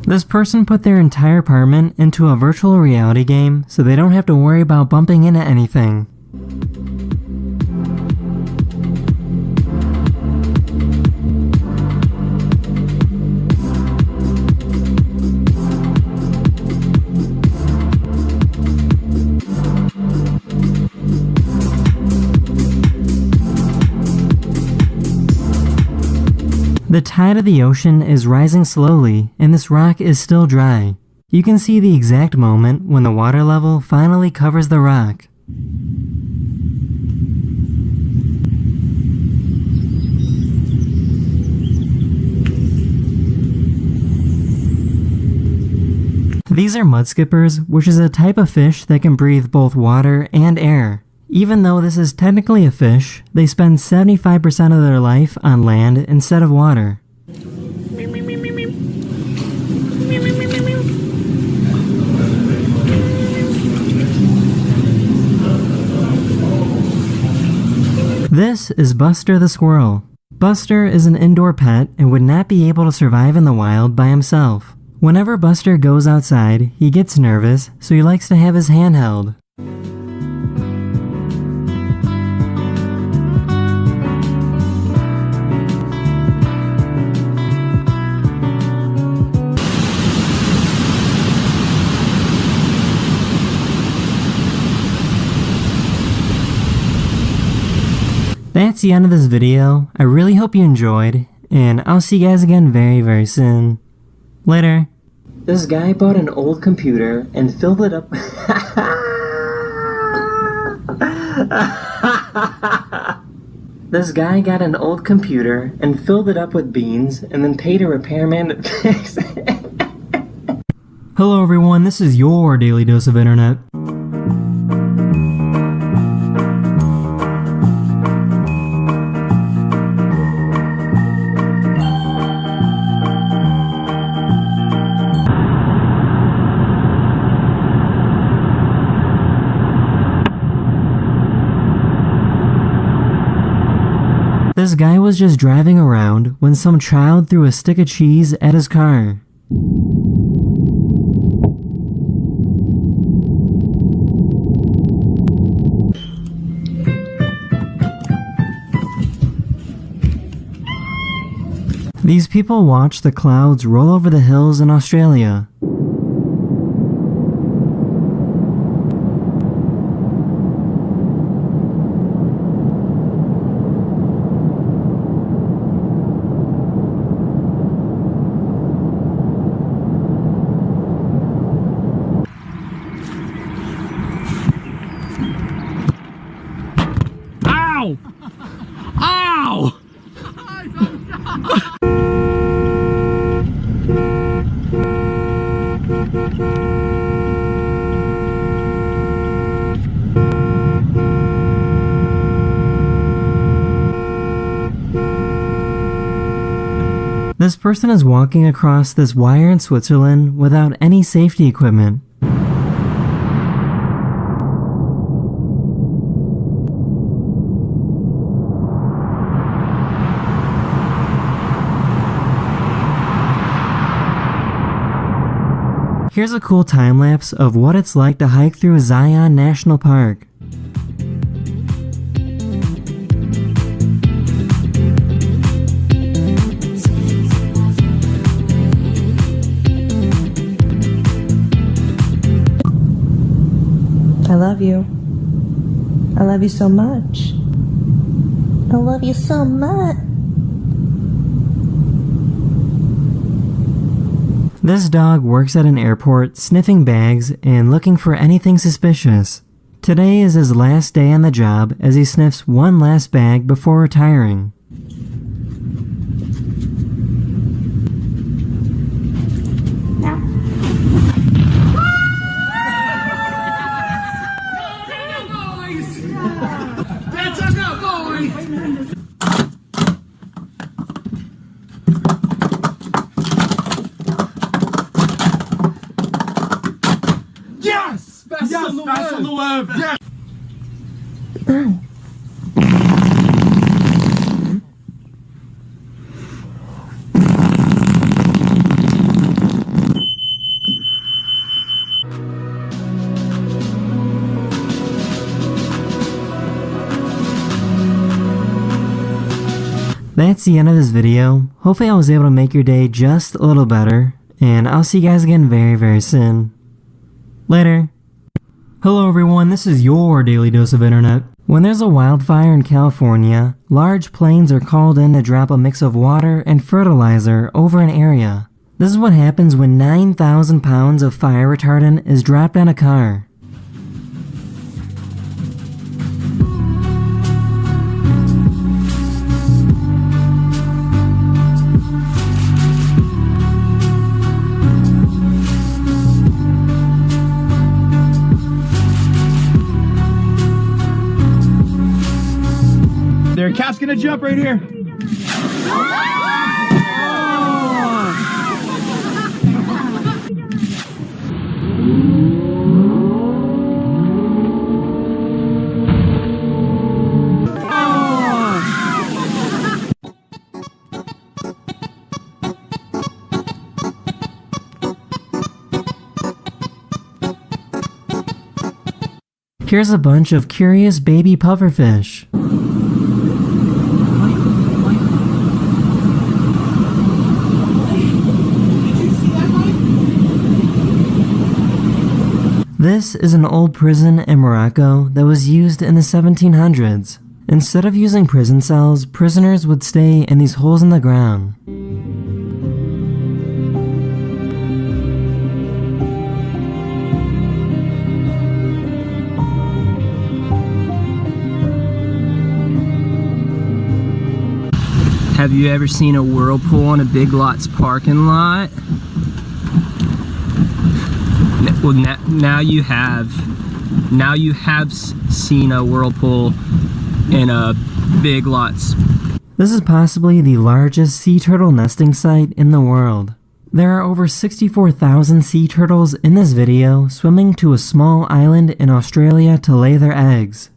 B: This person put their entire apartment into a virtual reality game so they don't have to worry about bumping into anything. The tide of the ocean is rising slowly, and this rock is still dry. You can see the exact moment when the water level finally covers the rock. These are mudskippers, which is a type of fish that can breathe both water and air. Even though this is technically a fish, they spend 75% of their life on land instead of water. This is Buster the squirrel. Buster is an indoor pet and would not be able to survive in the wild by himself. Whenever Buster goes outside, he gets nervous, so he likes to have his hand held. That's the end of this video. I really hope you enjoyed, and I'll see you guys again very, very soon. Later. This guy bought an old computer and filled it up. This guy got an old computer and filled it up with beans and then paid a repairman to fix it. Hello everyone, this is your daily dose of internet. This guy was just driving around when some child threw a stick of cheese at his car. These people watch the clouds roll over the hills in Australia. This person is walking across this wire in Switzerland without any safety equipment. Here's a cool time lapse of what it's like to hike through Zion National Park.
I: I love you. I love you so much. I love you so much.
B: This dog works at an airport, sniffing bags and looking for anything suspicious. Today is his last day on the job as he sniffs one last bag before retiring.
M: That's on the web. Yes.
B: That's the end of this video. Hopefully I was able to make your day just a little better, and I'll see you guys again very, very soon. Later. Hello everyone, this is your Daily Dose of Internet. When there's a wildfire in California, large planes are called in to drop a mix of water and fertilizer over an area. This is what happens when 9,000 pounds of fire retardant is dropped on a car.
M: Their cat's gonna jump right here.
B: Here's a bunch of curious baby pufferfish. This is an old prison in Morocco that was used in the 1700s. Instead of using prison cells, prisoners would stay in these holes in the ground.
R: Have you ever seen a whirlpool in a Big Lots parking lot? Well, now you have. Now you have seen a whirlpool in a Big Lots.
B: This is possibly the largest sea turtle nesting site in the world. There are over 64,000 sea turtles in this video swimming to a small island in Australia to lay their eggs.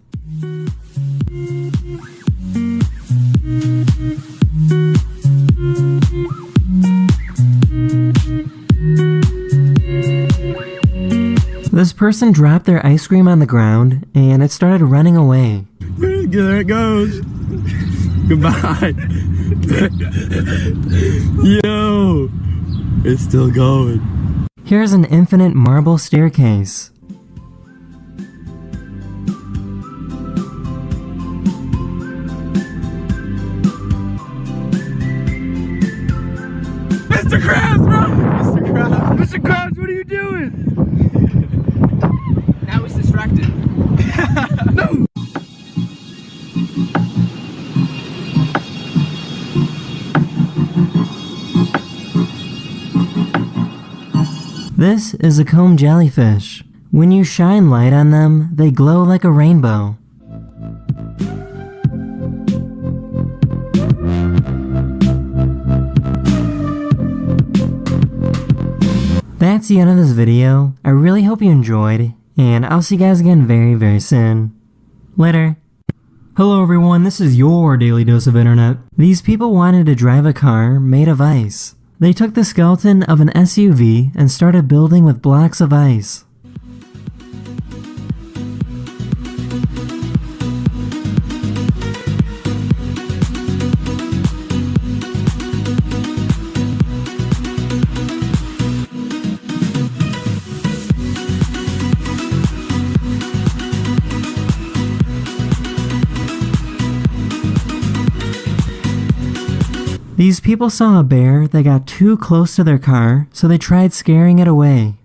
B: This person dropped their ice cream on the ground and it started running away.
M: There it goes. Goodbye. Yo, it's still going.
B: Here's an infinite marble staircase.
M: Mr. Krabs, bro! Mr. Krabs! Mr. Krabs, what are you doing?
R: Now he's distracted.
M: No!
B: This is a comb jellyfish. When you shine light on them, they glow like a rainbow. That's the end of this video. I really hope you enjoyed, and I'll see you guys again very, very soon. Later. Hello everyone, this is your Daily Dose of Internet. These people wanted to drive a car made of ice. They took the skeleton of an SUV and started building with blocks of ice. These people saw a bear that got too close to their car, so they tried scaring it away.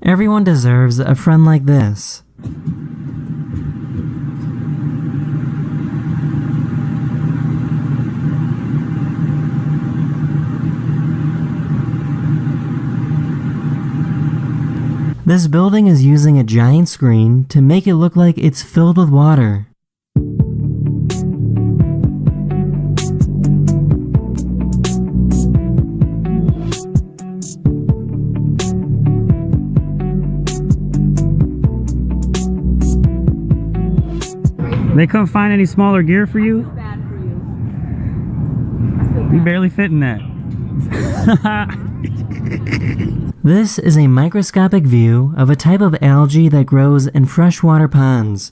B: Everyone deserves a friend like this. This building is using a giant screen to make it look like it's filled with water.
S: They couldn't find any smaller gear for you? You barely fit in that.
B: This is a microscopic view of a type of algae that grows in freshwater ponds.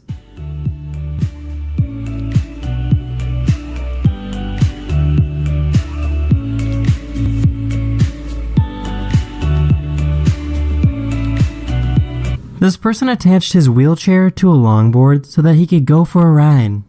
B: This person attached his wheelchair to a longboard so that he could go for a ride.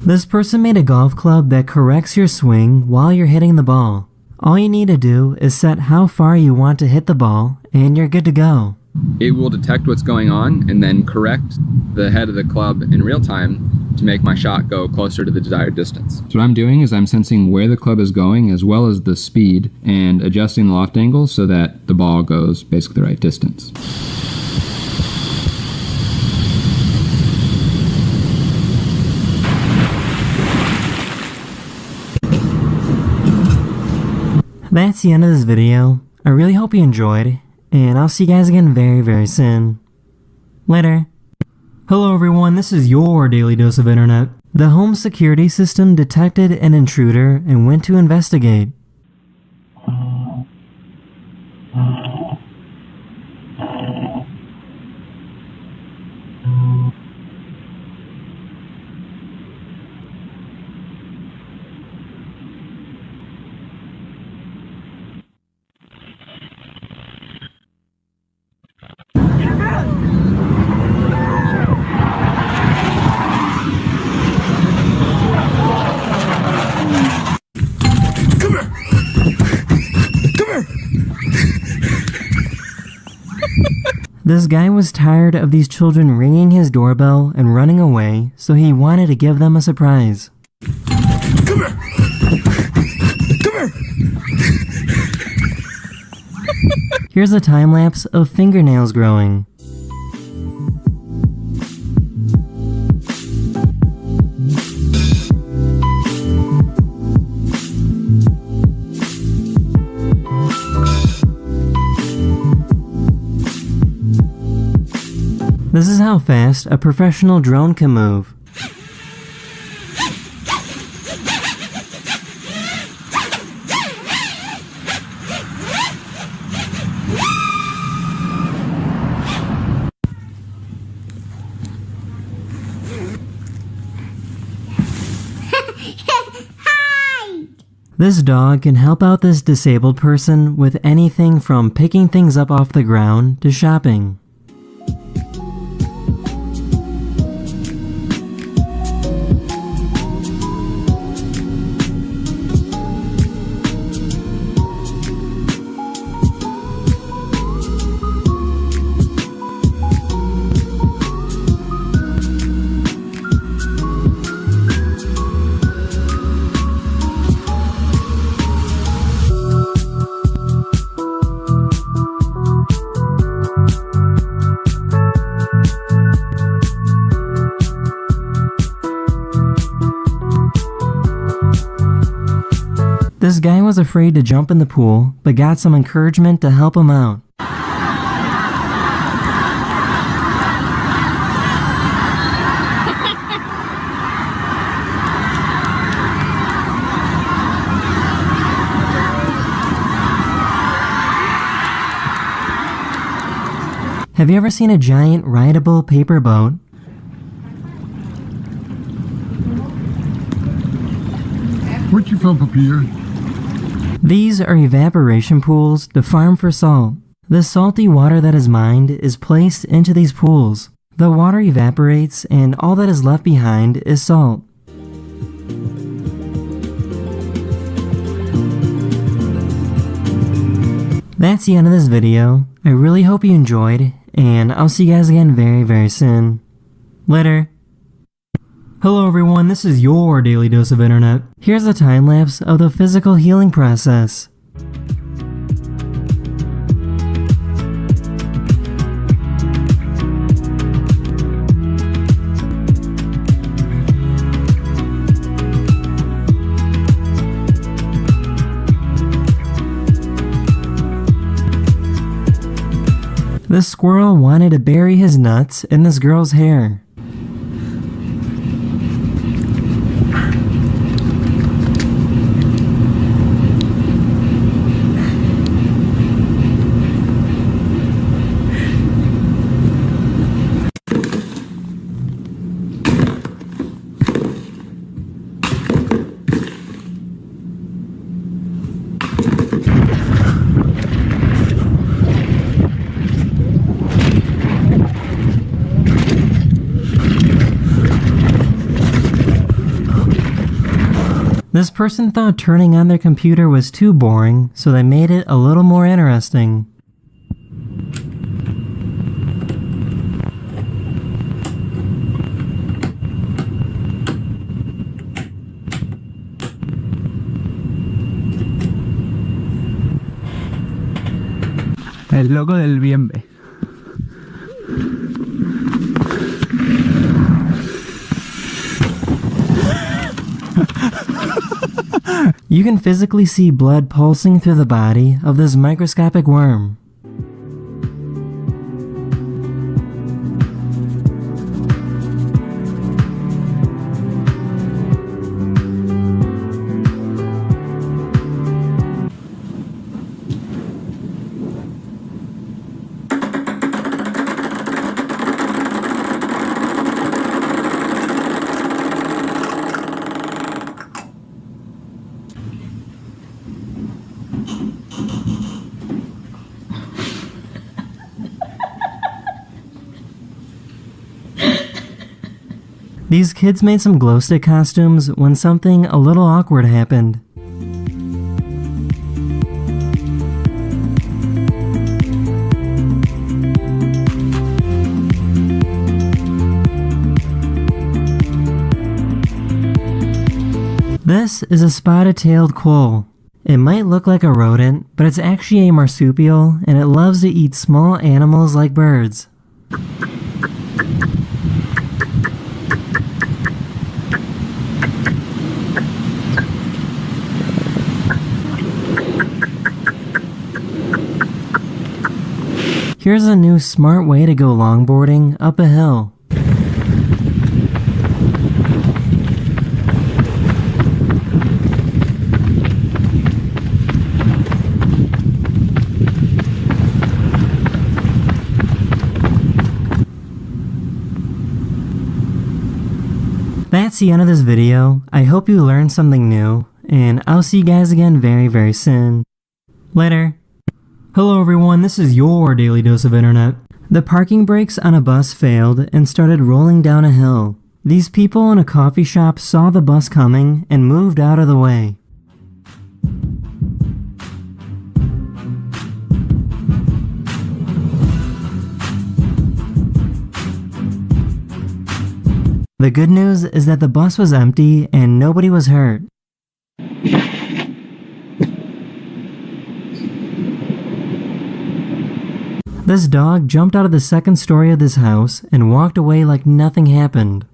B: This person made a golf club that corrects your swing while you're hitting the ball. All you need to do is set how far you want to hit the ball, and you're good to go.
T: It will detect what's going on and then correct the head of the club in real time to make my shot go closer to the desired distance. So what I'm doing is I'm sensing where the club is going as well as the speed and adjusting the loft angle so that the ball goes basically the right distance.
B: That's the end of this video. I really hope you enjoyed, and I'll see you guys again very, very soon. Later. Hello everyone, this is your Daily Dose of Internet. The home security system detected an intruder and went to investigate. This guy was tired of these children ringing his doorbell and running away, so he wanted to give them a surprise.
U: Come here! Come here!
B: Here's a time lapse of fingernails growing. This is how fast a professional drone can move. This dog can help out this disabled person with anything from picking things up off the ground to shopping. This guy was afraid to jump in the pool, but got some encouragement to help him out. Have you ever seen a giant rideable paper boat?
A: Where'd you from, Peter?
B: These are evaporation pools to farm for salt. The salty water that is mined is placed into these pools. The water evaporates and all that is left behind is salt. That's the end of this video. I really hope you enjoyed, and I'll see you guys again very soon. Later. Hello everyone, this is your Daily Dose of Internet. Here's a time-lapse of the physical healing process. This squirrel wanted to bury his nuts in this girl's hair. This person thought turning on their computer was too boring, so they made it a little more interesting.
R: El loco del bienve.
B: You can physically see blood pulsing through the body of this microscopic worm. These kids made some glow stick costumes when something a little awkward happened. This is a spotted-tailed quoll. It might look like a rodent, but it's actually a marsupial, and it loves to eat small animals like birds. Here's a new smart way to go longboarding up a hill. That's the end of this video. I hope you learned something new, and I'll see you guys again very, very soon. Later. Hello everyone, this is your daily dose of internet. The parking brakes on a bus failed and started rolling down a hill. These people in a coffee shop saw the bus coming and moved out of the way. The good news is that the bus was empty and nobody was hurt. This dog jumped out of the second story of this house and walked away like nothing happened.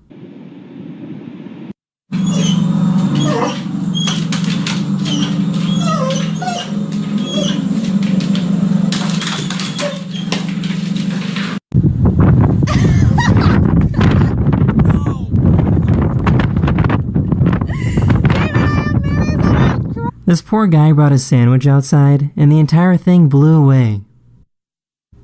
B: This poor guy brought his sandwich outside and the entire thing blew away.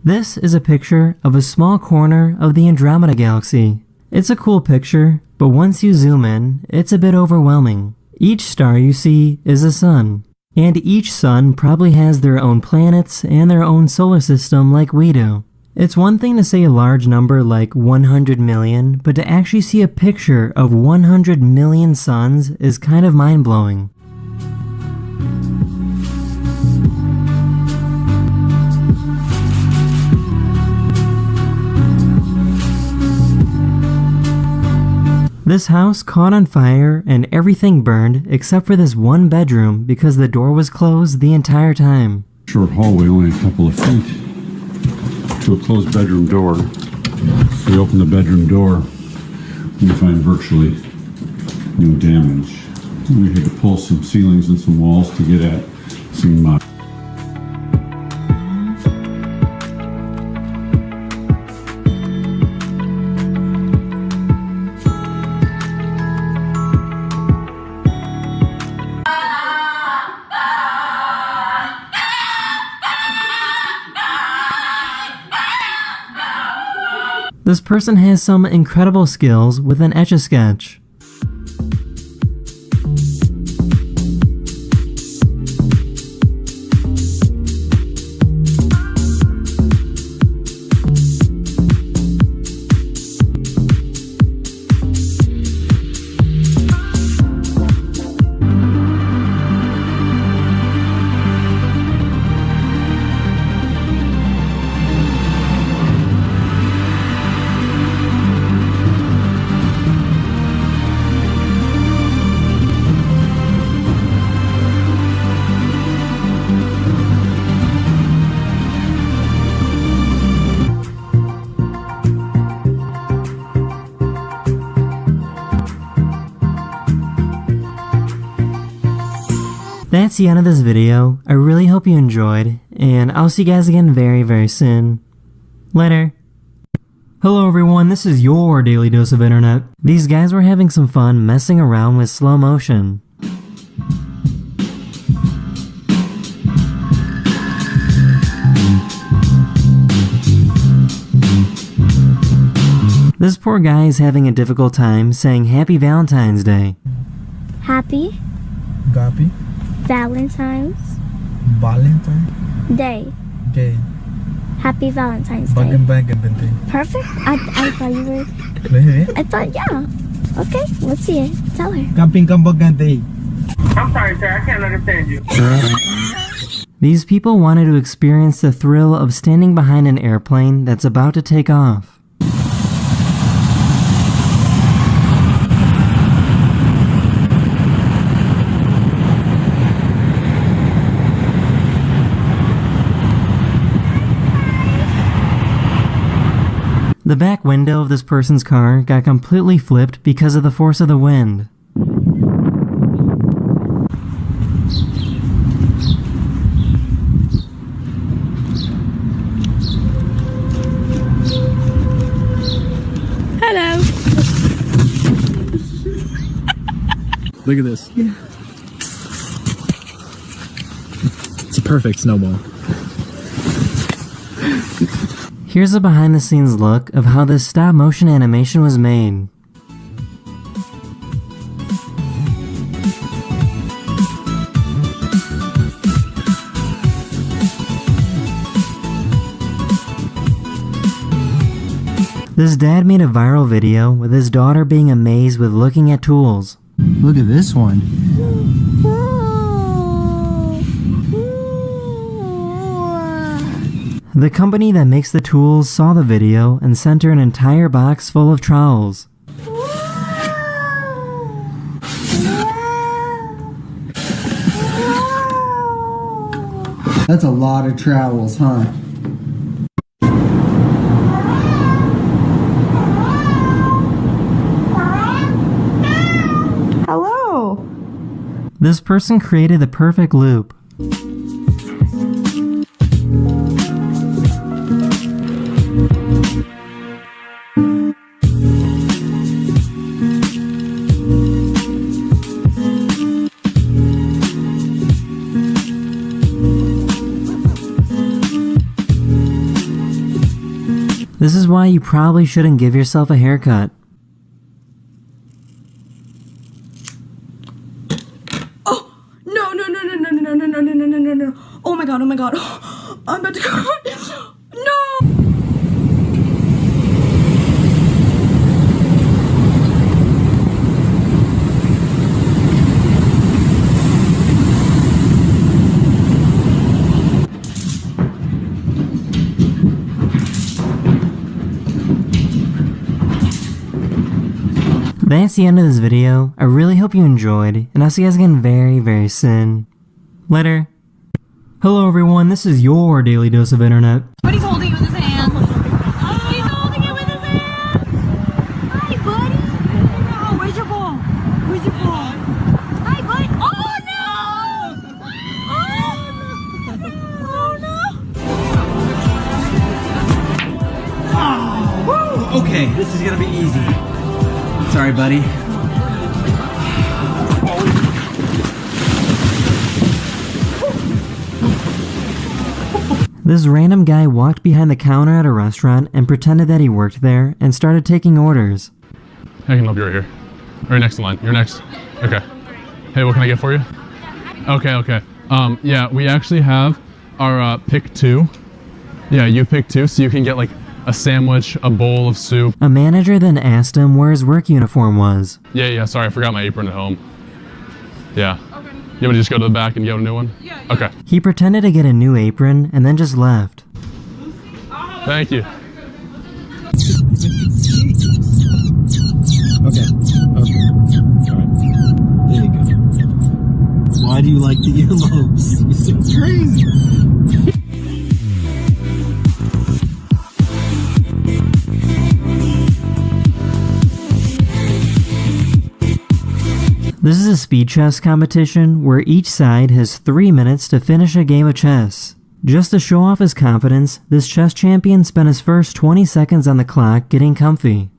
B: This is a picture of a small corner of the Andromeda Galaxy. It's a cool picture, but once you zoom in, it's a bit overwhelming. Each star you see is a sun, and each sun probably has their own planets and their own solar system like we do. It's one thing to say a large number like 100 million, but to actually see a picture of 100 million suns is kind of mind-blowing. This house caught on fire and everything burned except for this one bedroom because the door was closed the entire time.
A: Short hallway, only a couple of feet to a closed bedroom door. We open the bedroom door, we find virtually no damage. We had to pull some ceilings and some walls to get at some
B: This person has some incredible skills with an Etch-a-Sketch. That's the end of this video. I really hope you enjoyed, and I'll see you guys again very, very soon. Later. Hello everyone, this is your daily dose of internet. These guys were having some fun messing around with slow motion. This poor guy is having a difficult time saying Happy Valentine's Day.
Y: Happy
R: Gabi.
Y: Valentine's
R: Valentine.
Y: Day.
R: Day.
Y: Happy Valentine's Day.
R: Bagay.
Y: Perfect. I thought you were.
R: Really?
Y: I thought, yeah. Okay, let's see it. Tell her.
R: Camping Day.
G: I'm sorry, sir. I can't understand you.
B: These people wanted to experience the thrill of standing behind an airplane that's about to take off. The back window of this person's car got completely flipped because of the force of the wind.
I: Hello.
R: Look at this. It's a perfect snowball.
B: Here's a behind the scenes look of how this stop motion animation was made. This dad made a viral video with his daughter being amazed with looking at tools.
H: Look at this one.
B: The company that makes the tools saw the video and sent her an entire box full of trowels.
H: That's a lot of trowels, huh?
I: Hello.
B: This person created the perfect loop. This is why you probably shouldn't give yourself a haircut.
I: No. Oh my god. I'm about to go. No.
B: That's the end of this video. I really hope you enjoyed, and I'll see you guys again very, very soon. Later. Hello everyone, this is your daily dose of internet.
I: But he's holding it with his hands. He's holding it with his hands. Hi, buddy. Oh, where's your ball? Where's your ball? Hi, buddy. Oh, no.
Q: Oh, no. Okay, this is gonna be easy. Sorry, buddy.
B: This random guy walked behind the counter at a restaurant and pretended that he worked there and started taking orders.
L: I can help you right here. Right next in line. You're next. Okay. Hey, what can I get for you? Okay. Yeah, we actually have our pick two. Yeah, you pick two, so you can get like a sandwich, a bowl of soup.
B: A manager then asked him where his work uniform was.
L: Yeah, sorry, I forgot my apron at home. Yeah. You want me to just go to the back and get a new one? Yeah. Okay.
B: He pretended to get a new apron and then just left.
L: Thank you.
Q: Okay. Alright. There you go. Why do you like the earlobes? It's so crazy.
B: This is a speed chess competition where each side has 3 minutes to finish a game of chess. Just to show off his confidence, this chess champion spent his first 20 seconds on the clock getting comfy.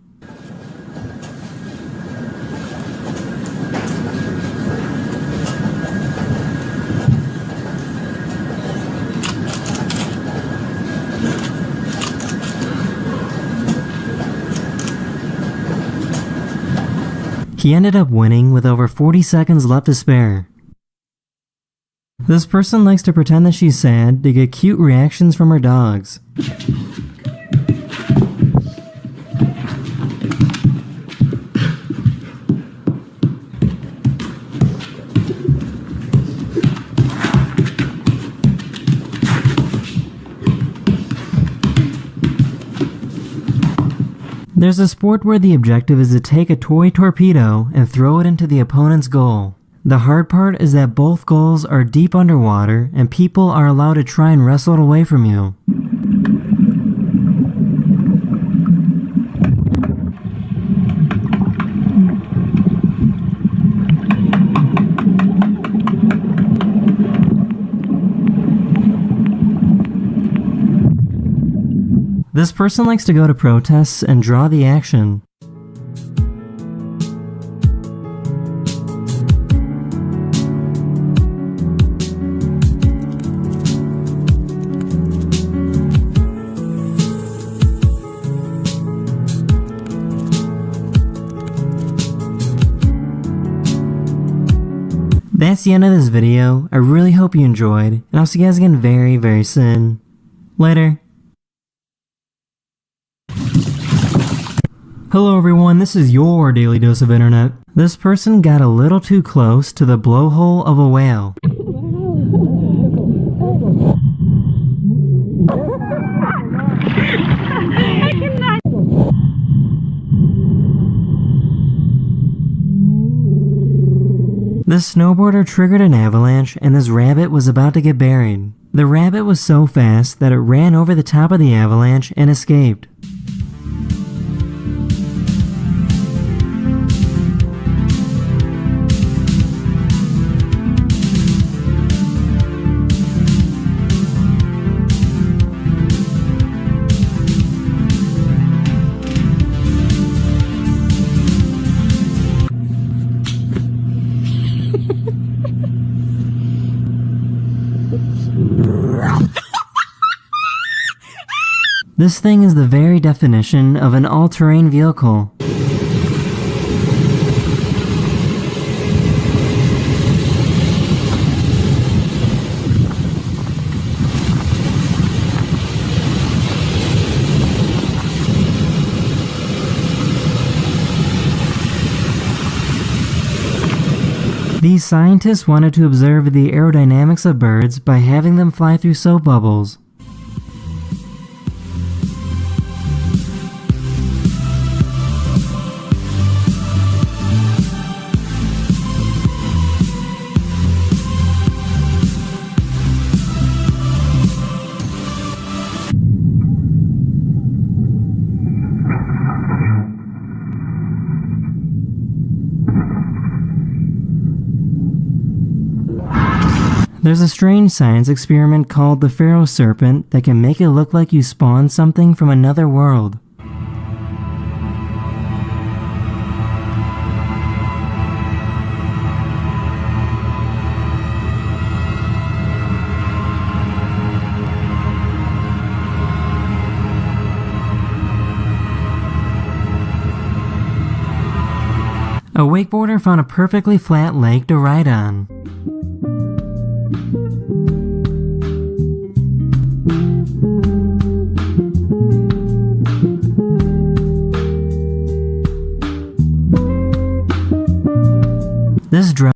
B: He ended up winning with over 40 seconds left to spare. This person likes to pretend that she's sad to get cute reactions from her dogs. There's a sport where the objective is to take a toy torpedo and throw it into the opponent's goal. The hard part is that both goals are deep underwater and people are allowed to try and wrestle it away from you. This person likes to go to protests and draw the action. That's the end of this video. I really hope you enjoyed, and I'll see you guys again very, very soon. Later. Hello everyone, this is your daily dose of internet. This person got a little too close to the blowhole of a whale. This snowboarder triggered an avalanche and this rabbit was about to get buried. The rabbit was so fast that it ran over the top of the avalanche and escaped. This thing is the very definition of an all-terrain vehicle. These scientists wanted to observe the aerodynamics of birds by having them fly through soap bubbles. There's a strange science experiment called the Pharaoh Serpent that can make it look like you spawned something from another world. A wakeboarder found a perfectly flat lake to ride on. This drone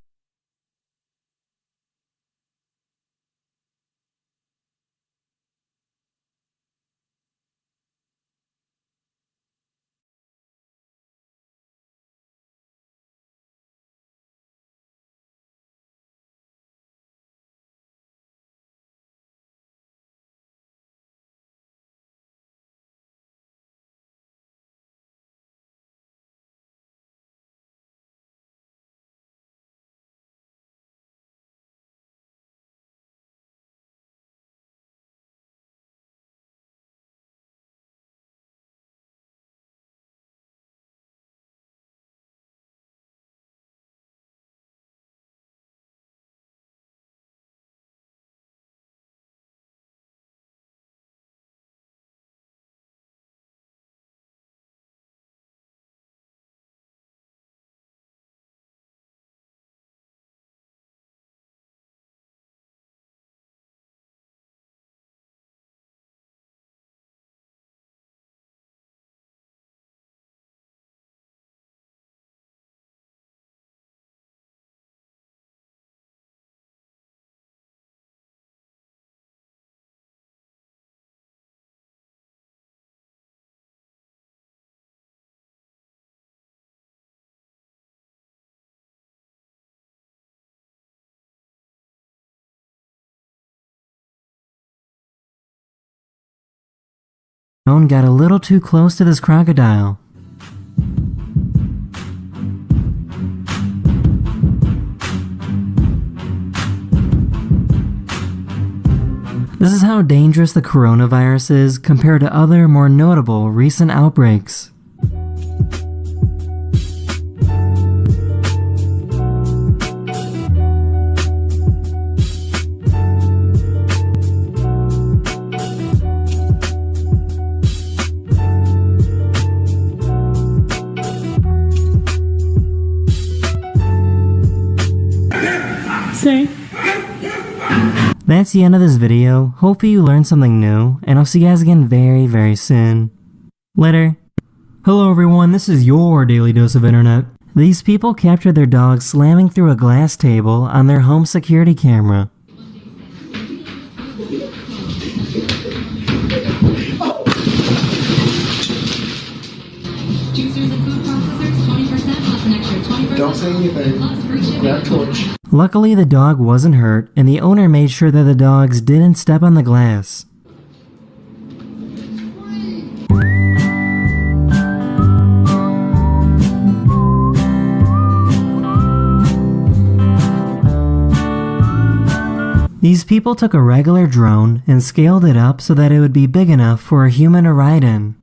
B: got a little too close to this crocodile. This is how dangerous the coronavirus is compared to other more notable recent outbreaks. That's the end of this video. Hopefully you learned something new, and I'll see you guys again very, very soon. Later. Hello everyone, this is your Daily Dose of Internet. These people captured their dog slamming through a glass table on their home security camera.
H: Don't say anything. Grab torch.
B: Luckily, the dog wasn't hurt, and the owner made sure that the dogs didn't step on the glass. These people took a regular drone and scaled it up so that it would be big enough for a human to ride in.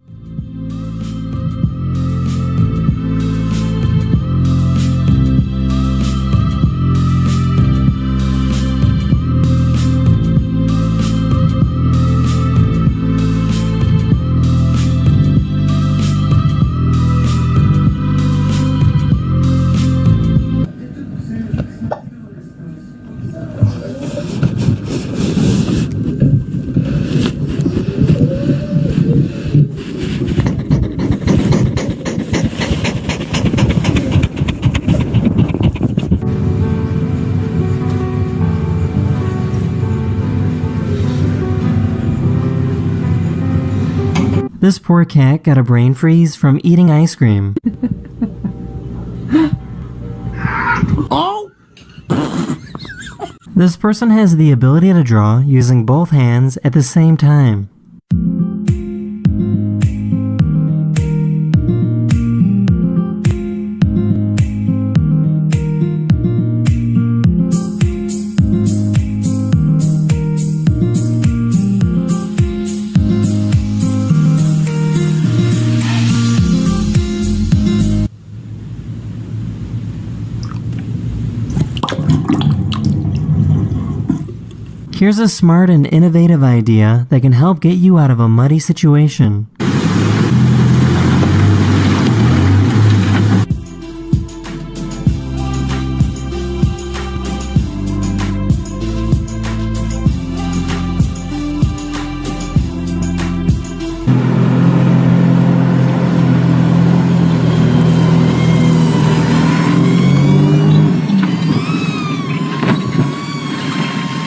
B: This poor cat got a brain freeze from eating ice cream.
U: Oh!
B: This person has the ability to draw using both hands at the same time. Here's a smart and innovative idea that can help get you out of a muddy situation.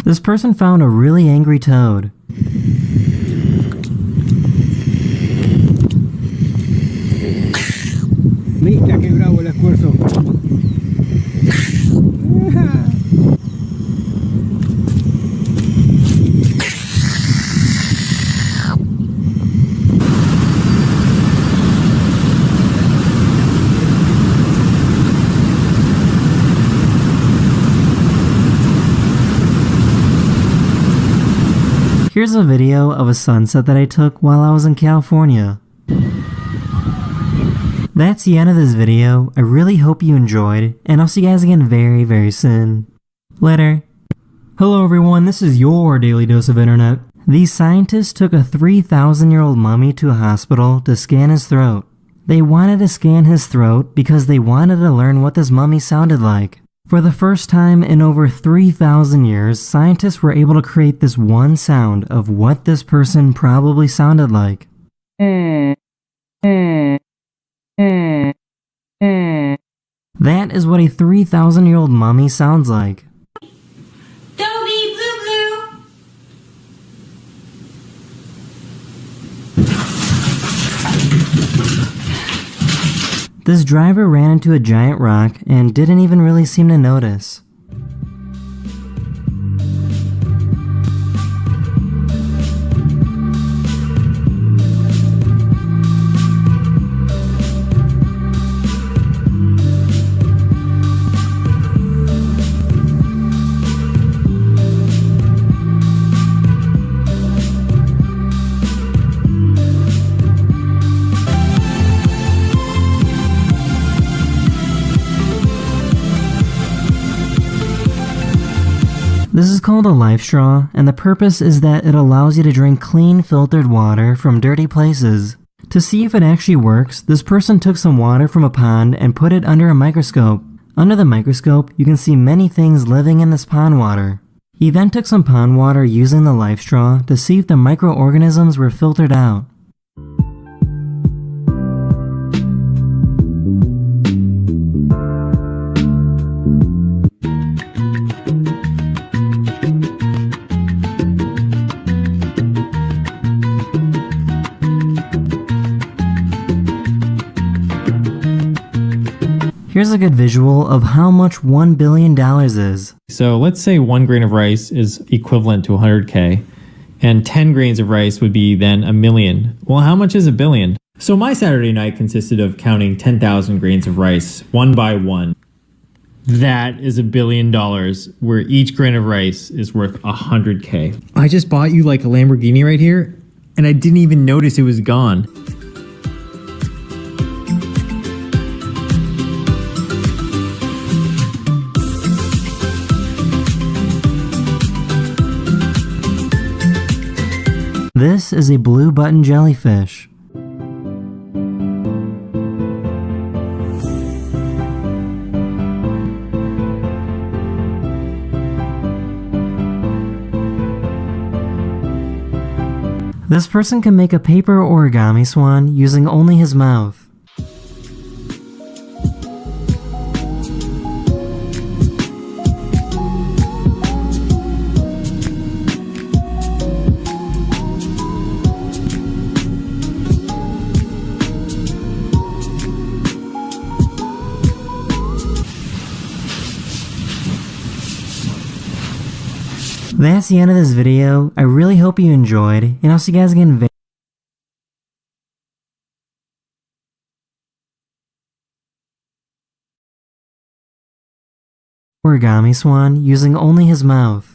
B: This person found a really angry toad.
U: Mira qué bravo el esfuerzo.
B: Here's a video of a sunset that I took while I was in California. That's the end of this video. I really hope you enjoyed, and I'll see you guys again very, very soon. Later. Hello everyone, this is your Daily Dose of Internet. These scientists took a 3,000-year-old mummy to a hospital to scan his throat. They wanted to scan his throat because they wanted to learn what this mummy sounded like. For the first time in over 3,000 years, scientists were able to create this one sound of what this person probably sounded like. That is what a 3,000-year-old mummy sounds like.
P: Dobie, blue, blue.
B: This driver ran into a giant rock and didn't even really seem to notice. This is called a life straw, and the purpose is that it allows you to drink clean, filtered water from dirty places. To see if it actually works, this person took some water from a pond and put it under a microscope. Under the microscope, you can see many things living in this pond water. He then took some pond water using the life straw to see if the microorganisms were filtered out. Here's a good visual of how much $1 billion is.
K: So let's say 1 grain of rice is equivalent to 100K, and 10 grains of rice would be then a million. Well, how much is a billion? So my Saturday night consisted of counting 10,000 grains of rice, one by one. That is $1 billion, where each grain of rice is worth 100K. I just bought you like a Lamborghini right here, and I didn't even notice it was gone.
B: This is a blue button jellyfish. This person can make a paper origami swan using only his mouth. That's the end of this video. I really hope you enjoyed, and I'll see you guys again origami swan using only his mouth.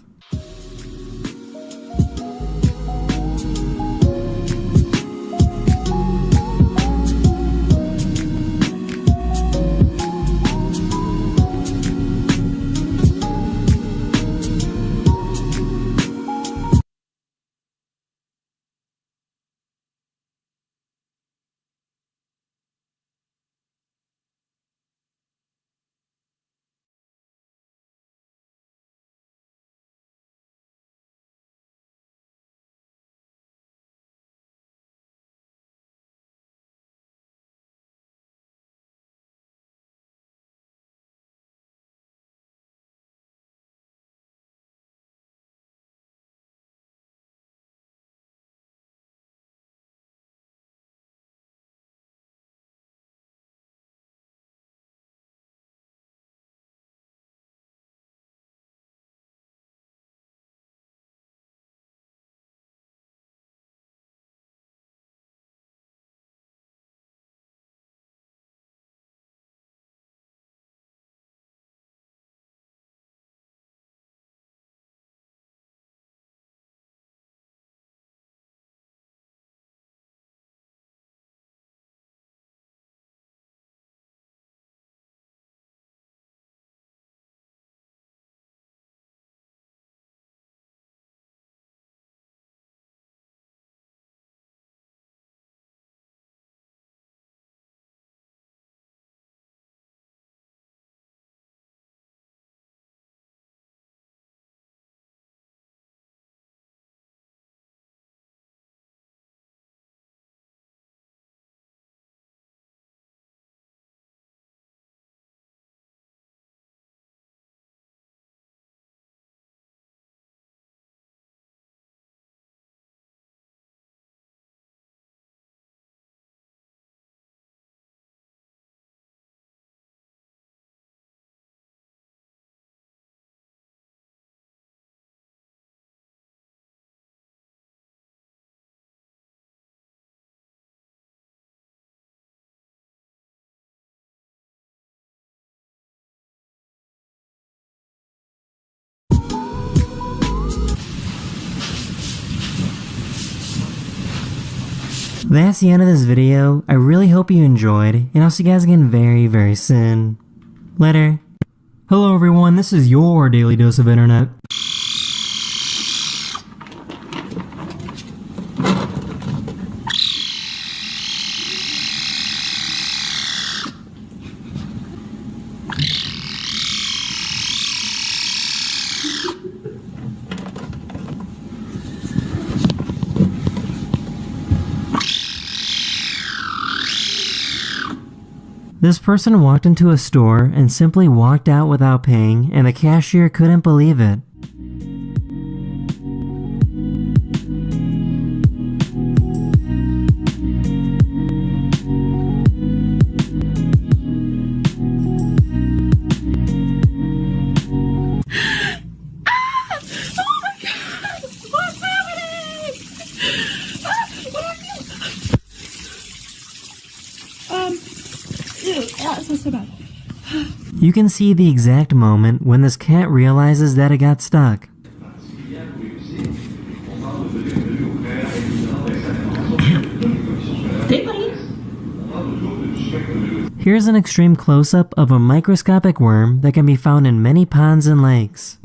B: That's the end of this video. I really hope you enjoyed, and I'll see you guys again very soon. Later. Hello everyone, this is your Daily Dose of Internet. This person walked into a store and simply walked out without paying, and the cashier couldn't believe it. You can see the exact moment when this cat realizes that it got stuck. Here's an extreme close-up of a microscopic worm that can be found in many ponds and lakes.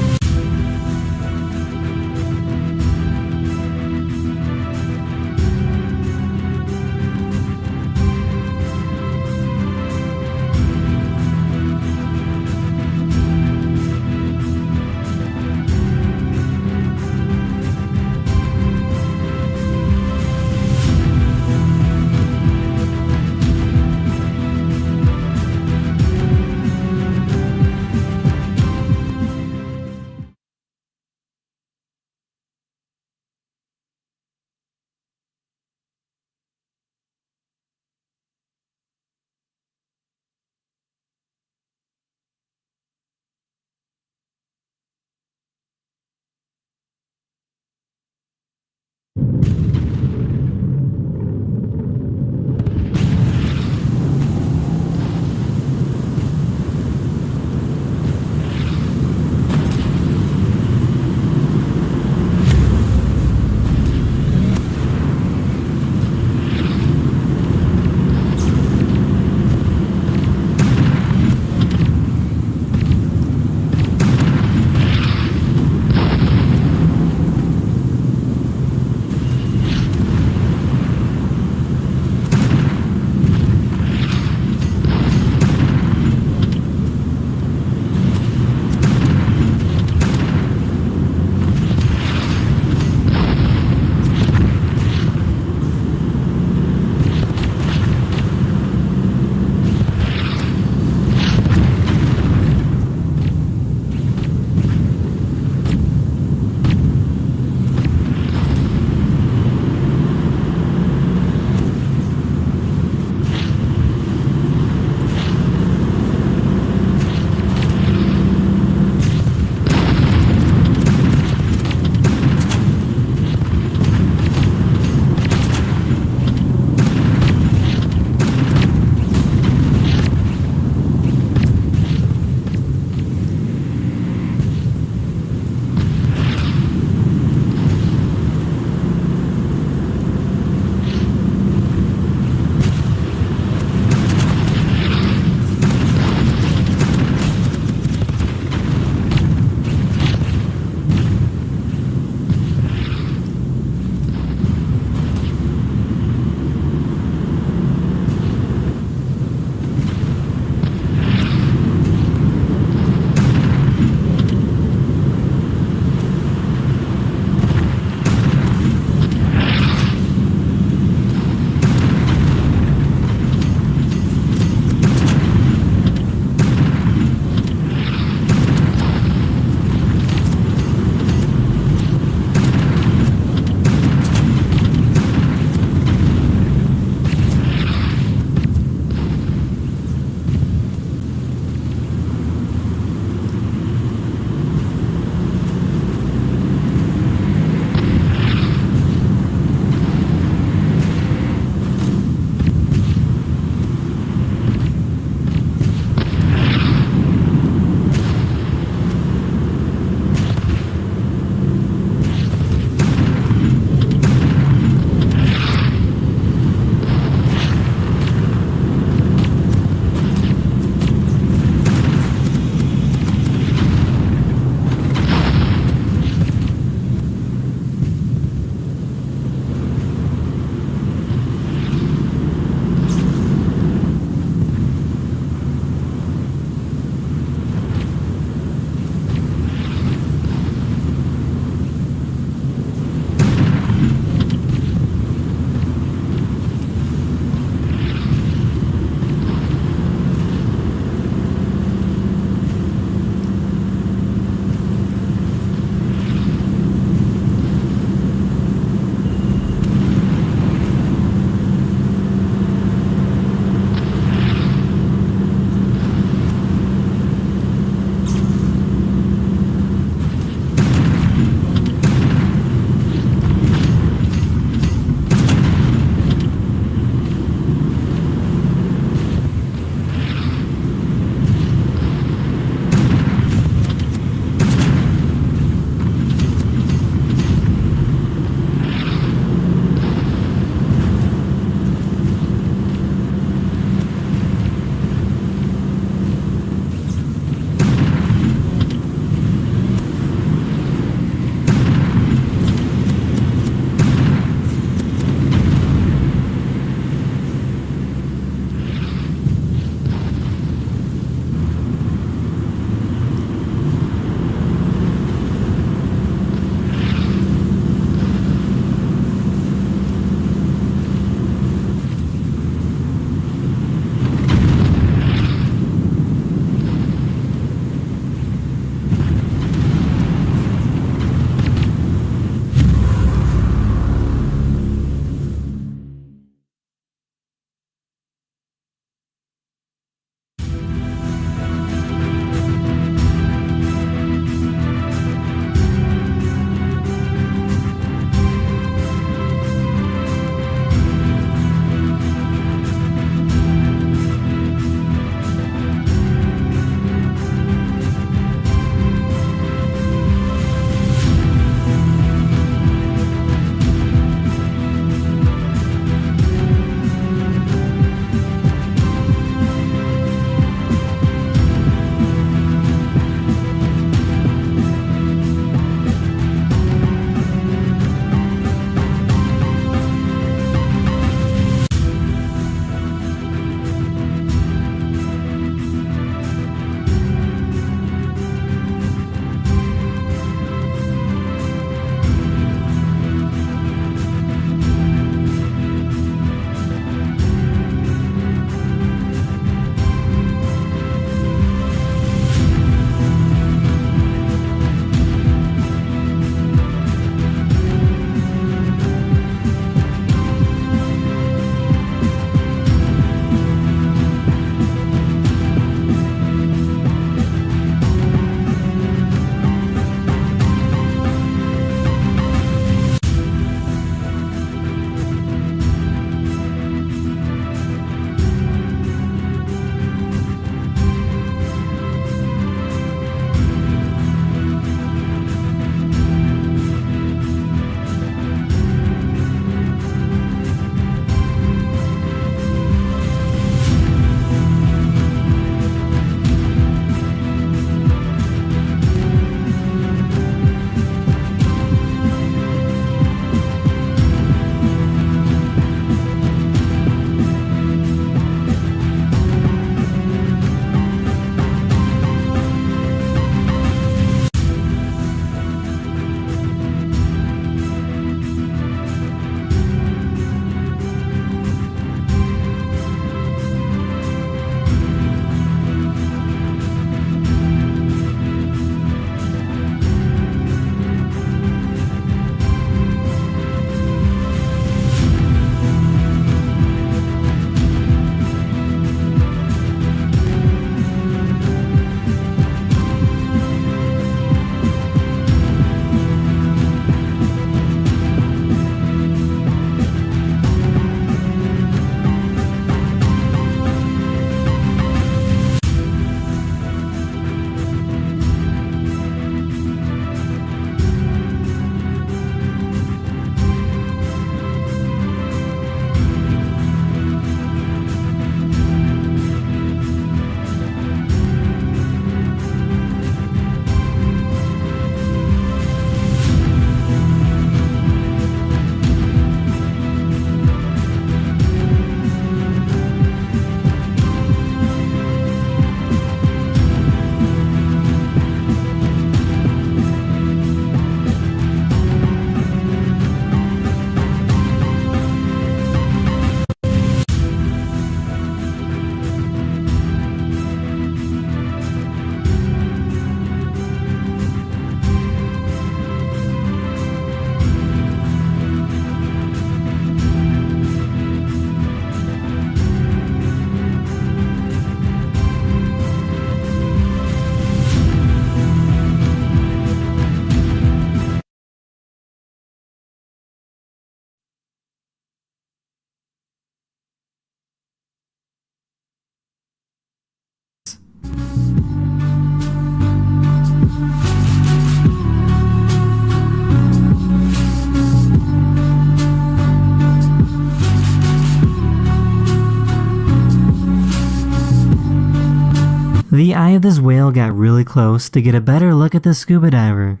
B: The eye of this whale got really close to get a better look at the scuba diver.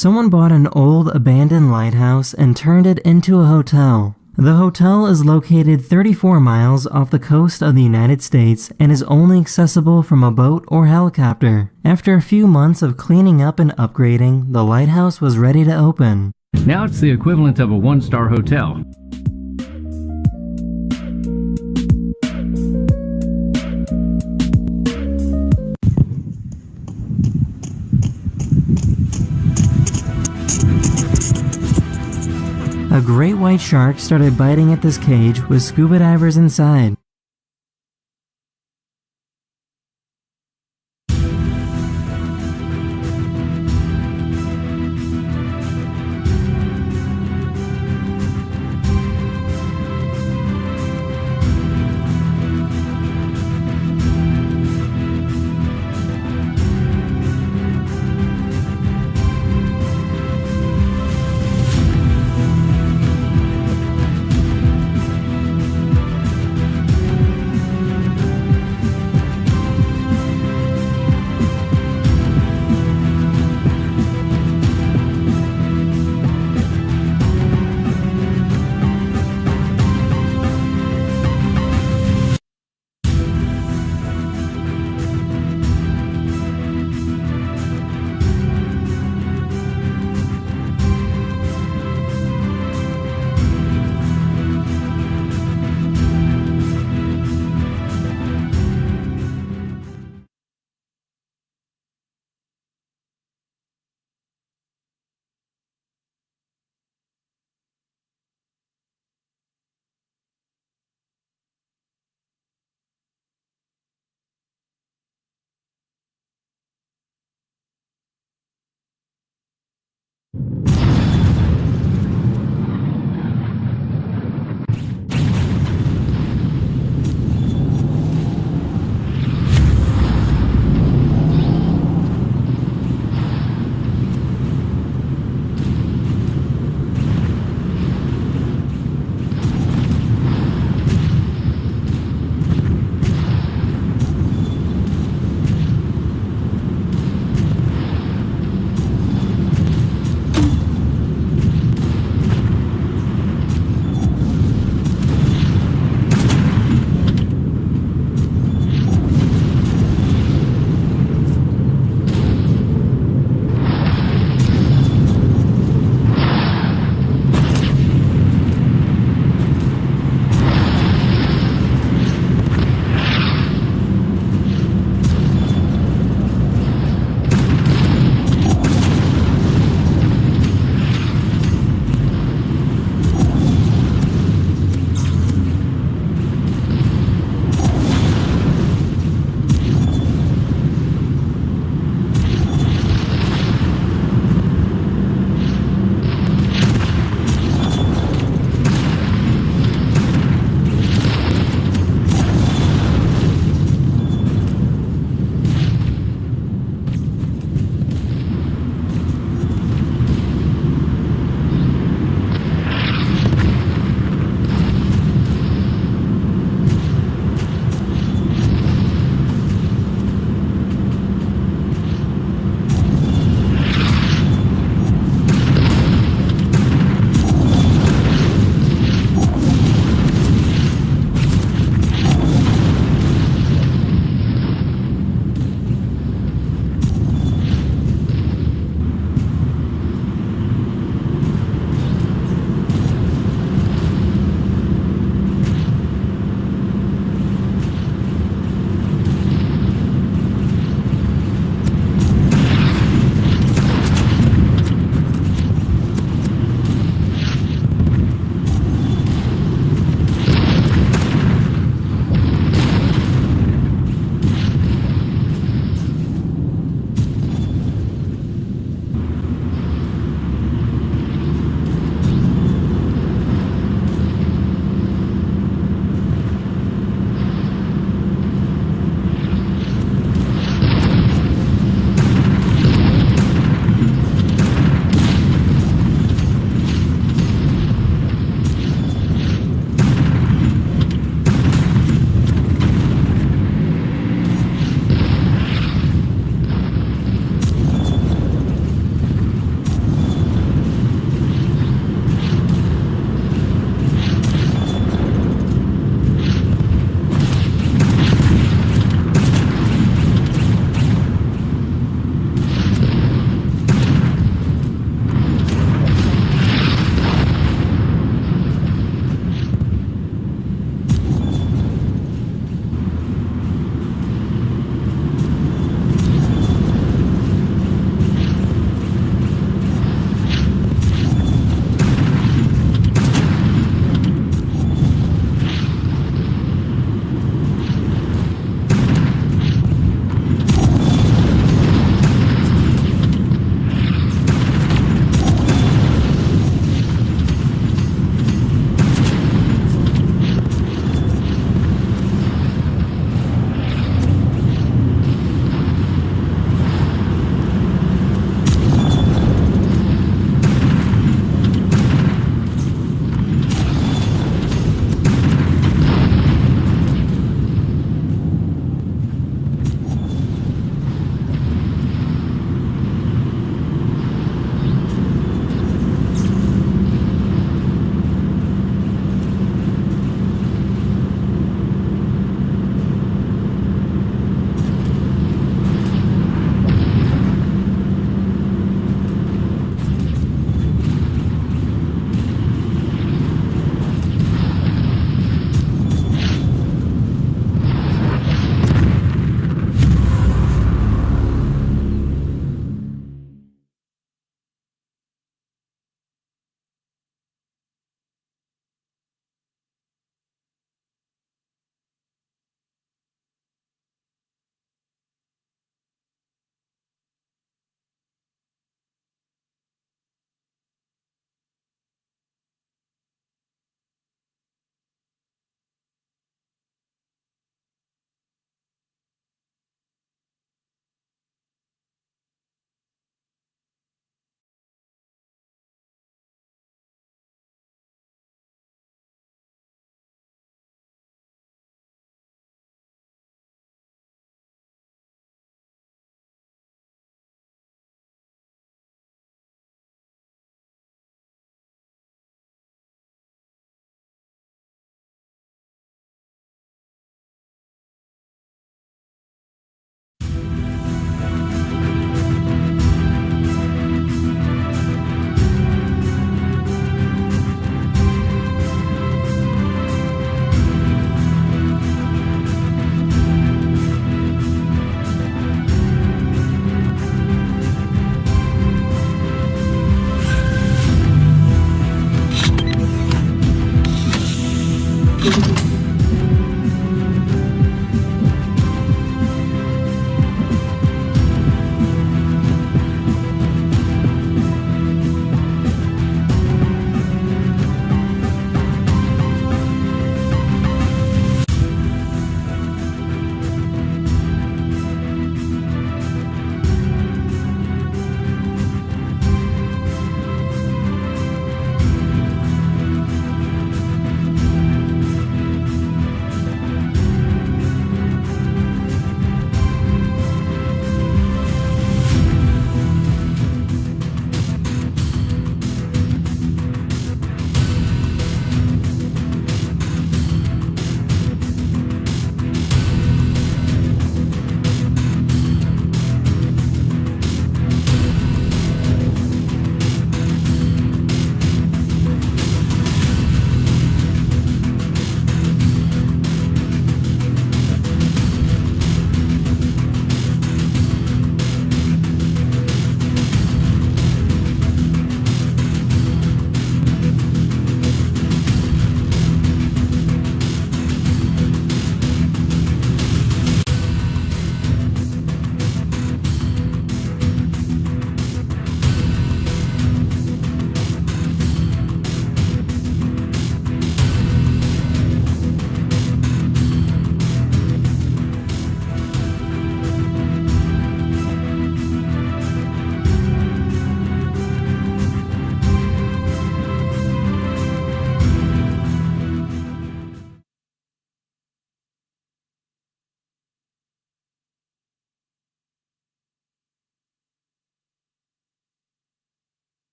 B: Someone bought an old abandoned lighthouse and turned it into a hotel. The hotel is located 34 miles off the coast of the United States and is only accessible from a boat or helicopter. After a few months of cleaning up and upgrading, the lighthouse was ready to open.
E: Now it's the equivalent of a one-star hotel.
B: A great white shark started biting at this cage with scuba divers inside.